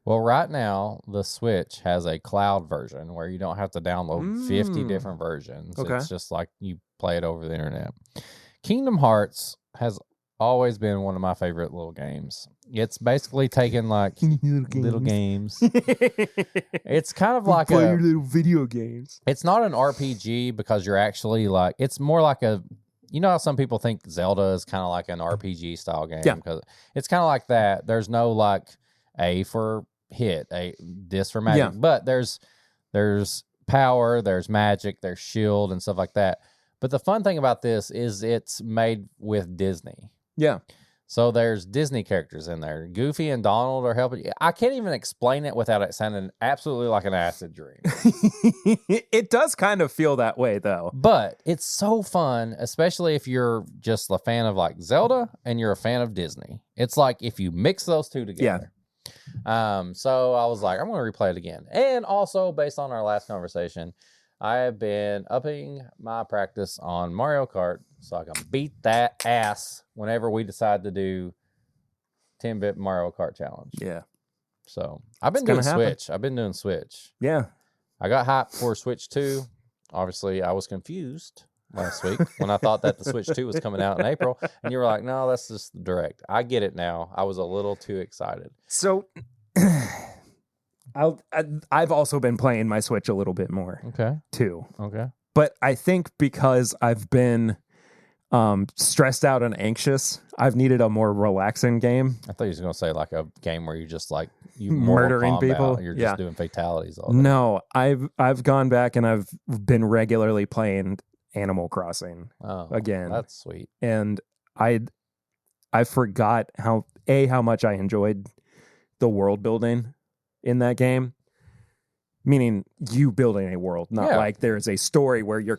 S2: Well, right now, the Switch has a cloud version where you don't have to download 50 different versions.
S1: Okay.
S2: It's just like you play it over the internet. Kingdom Hearts has always been one of my favorite little games. It's basically taken like little games. It's kind of like
S1: play your little video games.
S2: It's not an RPG because you're actually like, it's more like a, how some people think Zelda is kind of like an RPG style game?
S1: Yeah.
S2: Because it's kind of like that. There's no like A for hit, this for magic. Yeah. But there's power, there's magic, there's shield and stuff like that. But the fun thing about this is it's made with Disney.
S1: Yeah.
S2: So there's Disney characters in there. Goofy and Donald are helping you. I can't even explain it without it sounding absolutely like an acid dream.
S1: It does kind of feel that way, though.
S2: But it's so fun, especially if you're just a fan of like Zelda and you're a fan of Disney. It's like if you mix those two together. Yeah. So I was like, I'm going to replay it again. And also, based on our last conversation, I have been upping my practice on Mario Kart so I can beat that ass whenever we decide to do TIMBP Mario Kart Challenge.
S1: Yeah.
S2: So I've been doing Switch. I've been doing Switch.
S1: Yeah.
S2: I got hyped for Switch 2. Obviously, I was confused last week when I thought that the Switch 2 was coming out in April. And you were like, no, that's just direct. I get it now. I was a little too excited.
S1: So... I've also been playing my Switch a little bit more.
S2: Okay.
S1: Too.
S2: Okay.
S1: But I think because I've been stressed out and anxious, I've needed a more relaxing game.
S2: I thought you were going to say like a game where you just like you
S1: murdering people.
S2: You're just doing fatalities all day.
S1: No, I've gone back and I've been regularly playing Animal Crossing again.
S2: That's sweet.
S1: And I forgot how much I enjoyed the world building in that game, meaning you building a world, not like there's a story where you're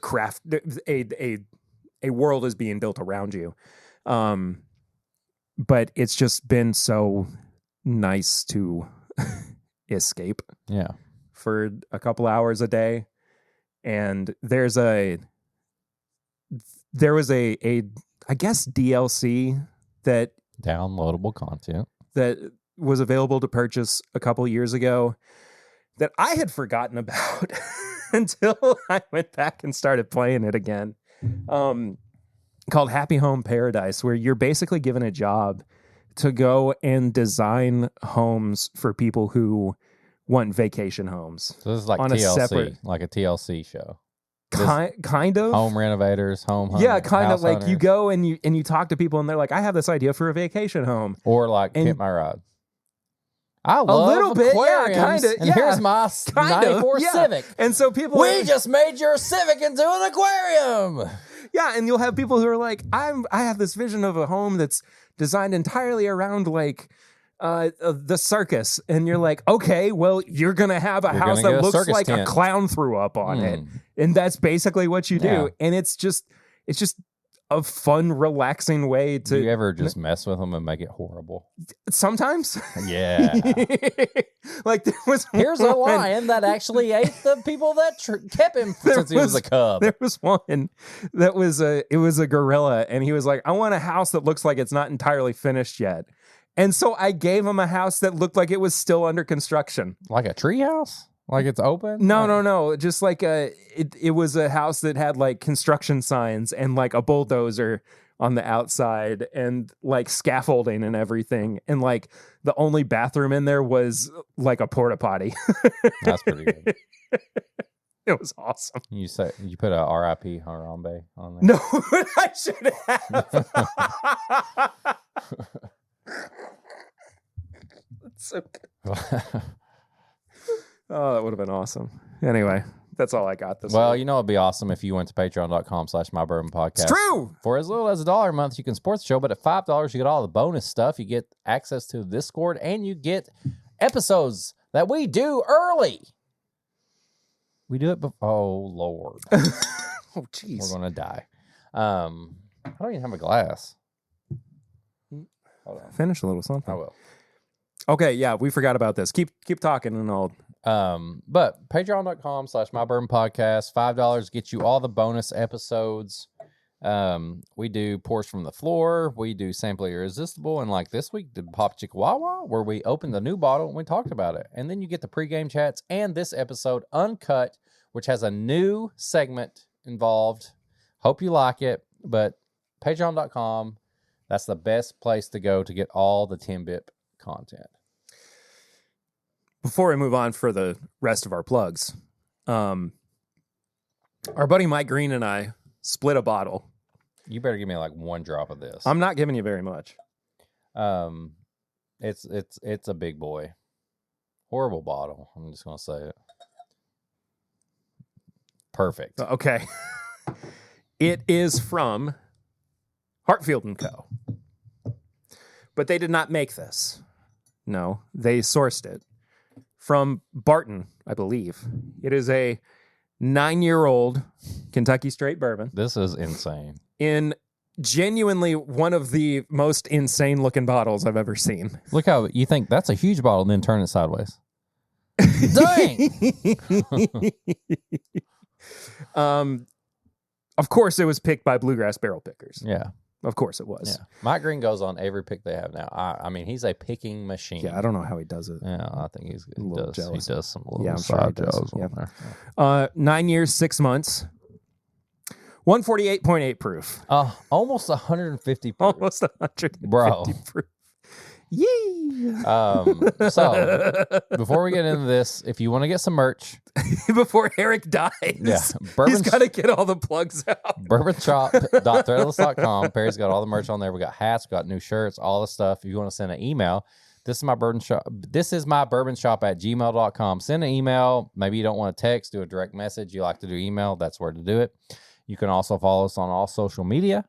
S1: a world is being built around you. But it's just been so nice to escape for a couple hours a day. And there was a I guess DLC that
S2: downloadable content
S1: that was available to purchase a couple years ago that I had forgotten about until I went back and started playing it again. Called Happy Home Paradise, where you're basically given a job to go and design homes for people who want vacation homes.
S2: So this is like on TLC, like a TLC show.
S1: Kind of
S2: home renovators, home hunters,
S1: yeah, kind of like hunters. You go and you talk to people and they're like, I have this idea for a vacation home,
S2: or like Pimp My Ride. I love
S1: a little bit,
S2: aquariums, and here's my 94 Civic.
S1: And so people,
S2: we just made your Civic into an aquarium.
S1: Yeah, and you'll have people who are like, I have this vision of a home that's designed entirely around like the circus, and you're like, okay, well, you're gonna have a house that looks like a clown threw up on it, and that's basically what you do, and it's just a fun, relaxing way to.
S2: Do you ever just mess with them and make it horrible?
S1: Sometimes.
S2: Yeah.
S1: Like
S2: here's a lion that actually ate the people that kept him since he was a cub.
S1: There was one that was it was a gorilla, and he was like, I want a house that looks like it's not entirely finished yet. And so I gave him a house that looked like it was still under construction.
S2: Like a tree house? Like it's open?
S1: No. Just like it was a house that had like construction signs and like a bulldozer on the outside and like scaffolding and everything. And like the only bathroom in there was like a porta potty.
S2: That's pretty good.
S1: It was awesome.
S2: You put a R.I.P. Harambe on there?
S1: No, I should have. That's so good. Oh, that would have been awesome. Anyway, that's all I got this week.
S2: You know it'd be awesome if you went to patreon.com/mybourbonpodcast.
S1: It's true.
S2: For as little as $1 a month, you can support the show, but at $5, you get all the bonus stuff. You get access to the Discord, and you get episodes that we do early. We do it before. Oh, Lord.
S1: Oh, jeez.
S2: We're going to die. I don't even have a glass. Hold on.
S1: Finish a little something.
S2: I will.
S1: Okay, yeah, we forgot about this. Keep talking and I'll...
S2: But patreon.com/mybourbonpodcast, $5 gets you all the bonus episodes. We do Pours from the Floor. We do Sample Irresistible. And like this week, did Pop Chickawawa, where we opened the new bottle and we talked about it. And then you get the pregame chats and this episode uncut, which has a new segment involved. Hope you like it. But patreon.com, that's the best place to go to get all the TIMBP content.
S1: Before we move on for the rest of our plugs, our buddy Mike Green and I split a bottle.
S2: You better give me like one drop of this.
S1: I'm not giving you very much.
S2: It's a big boy. Horrible bottle. I'm just gonna say it. Perfect.
S1: Okay. It is from Hartfield & Co. But they did not make this. No, they sourced it from Barton, I believe. It is a 9-year-old Kentucky straight bourbon.
S2: This is insane.
S1: In genuinely one of the most insane looking bottles I've ever seen.
S2: Look how you think that's a huge bottle and then turn it sideways. Dang!
S1: Of course it was picked by Bluegrass Barrel Pickers.
S2: Yeah.
S1: Of course it was.
S2: Yeah. Mike Green goes on every pick they have now. I mean, he's a picking machine.
S1: Yeah, I don't know how he does it.
S2: Yeah, I think he does some little
S1: I'm
S2: side
S1: sure he
S2: jobs
S1: does.
S2: on there.
S1: 9 years, 6 months. 148.8 proof.
S2: Almost 150 proof.
S1: Almost 150
S2: Bro.
S1: proof. Yee!
S2: So, before we get into this, if you want to get some merch.
S1: Before Eric dies.
S2: Yeah.
S1: He's got to get all the plugs out.
S2: Bourbonshop.threadless.com. Perry's got all the merch on there. We got hats, we got new shirts, all the stuff. If you want to send an email, this is my bourbon shop at gmail.com. Send an email. Maybe you don't want to text, do a direct message. You like to do email, that's where to do it. You can also follow us on all social media.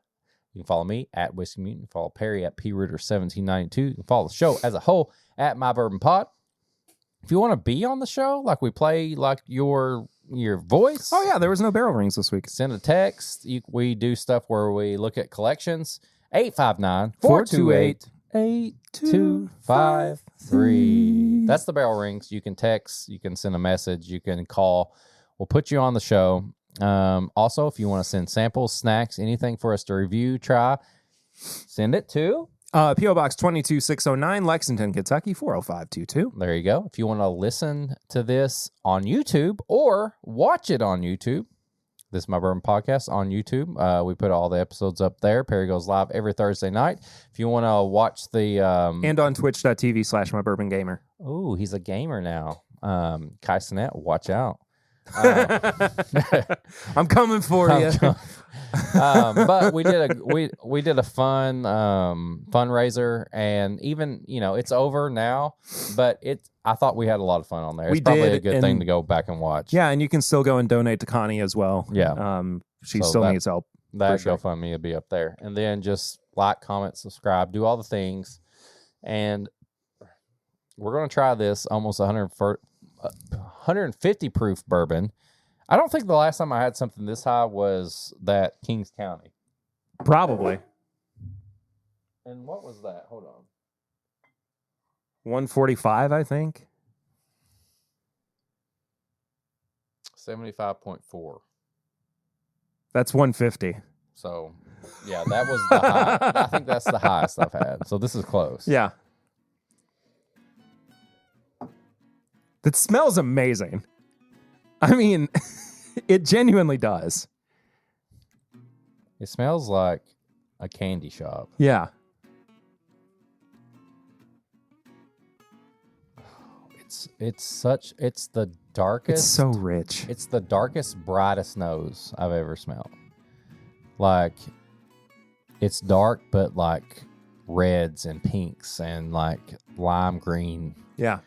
S2: You can follow me at Whiskey Mutant. You can follow Perry at PRooter1792. You can follow the show as a whole at My Bourbon Pod. If you want to be on the show, like we play like your voice.
S1: Oh, yeah. There was no barrel rings this week.
S2: Send a text. We do stuff where we look at collections. 859-428-8253. That's the barrel rings. You can text. You can send a message. You can call. We'll put you on the show. Also, if you want to send samples, snacks, anything for us to review, try, send it to
S1: P.O. Box 22609, Lexington, Kentucky 40522.
S2: There you go. If you want to listen to this on YouTube or watch it on YouTube, this is My Bourbon Podcast on YouTube. We put all the episodes up there. Perry goes live every Thursday night. If you want to watch the
S1: and on twitch.tv/mybourbongamer.
S2: Oh, he's a gamer now. Kai Sinet, watch out.
S1: I'm coming for you.
S2: But we did a fun fundraiser, and even it's over now, but I thought we had a lot of fun on there. It's probably a good thing to go back and watch.
S1: Yeah, and you can still go and donate to Connie as well.
S2: Yeah,
S1: she still needs help.
S2: That GoFundMe will be up there, and then just like, comment, subscribe, do all the things, and we're gonna try this almost 150 proof bourbon. I don't think the last time I had something this high was that Kings County.
S1: Probably.
S2: And what was that? Hold on.
S1: 145, I think.
S2: 75.4.
S1: That's 150.
S2: So, yeah, that was the high. I think that's the highest I've had. So this is close.
S1: Yeah. That smells amazing. I mean, it genuinely does.
S2: It smells like a candy shop.
S1: Yeah.
S2: It's the darkest.
S1: It's so rich.
S2: It's the darkest, brightest nose I've ever smelled. Like, it's dark, but like reds and pinks and like lime green.
S1: Yeah.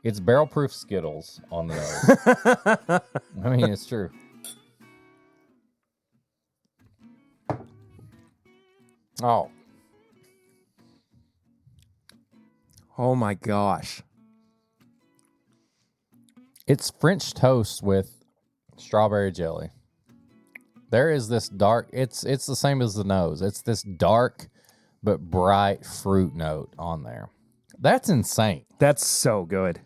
S2: It's barrel-proof Skittles on the nose. I mean, it's true.
S1: Oh my gosh.
S2: It's French toast with strawberry jelly. There is this dark, it's the same as the nose. It's this dark but bright fruit note on there. That's insane.
S1: That's so good.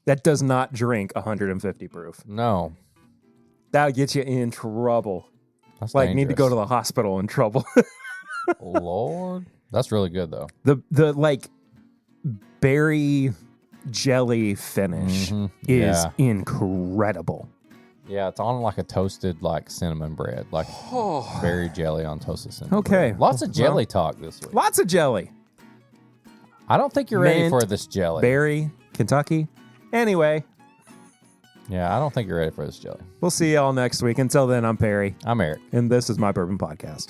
S1: That does not drink 150 proof.
S2: No.
S1: That'll get you in trouble.
S2: That's
S1: like
S2: dangerous.
S1: Need to go to the hospital in trouble.
S2: Lord. That's really good though.
S1: The like berry jelly finish is incredible.
S2: Yeah, it's on like a toasted like cinnamon bread, like berry jelly on toasted cinnamon.
S1: Okay,
S2: bread. Lots of jelly talk this week.
S1: Lots of jelly.
S2: I don't think you're ready for this jelly.
S1: Berry, Kentucky. Anyway.
S2: Yeah, I don't think you're ready for this jelly.
S1: We'll see y'all next week. Until then, I'm Perry.
S2: I'm Eric.
S1: And this is My Bourbon Podcast.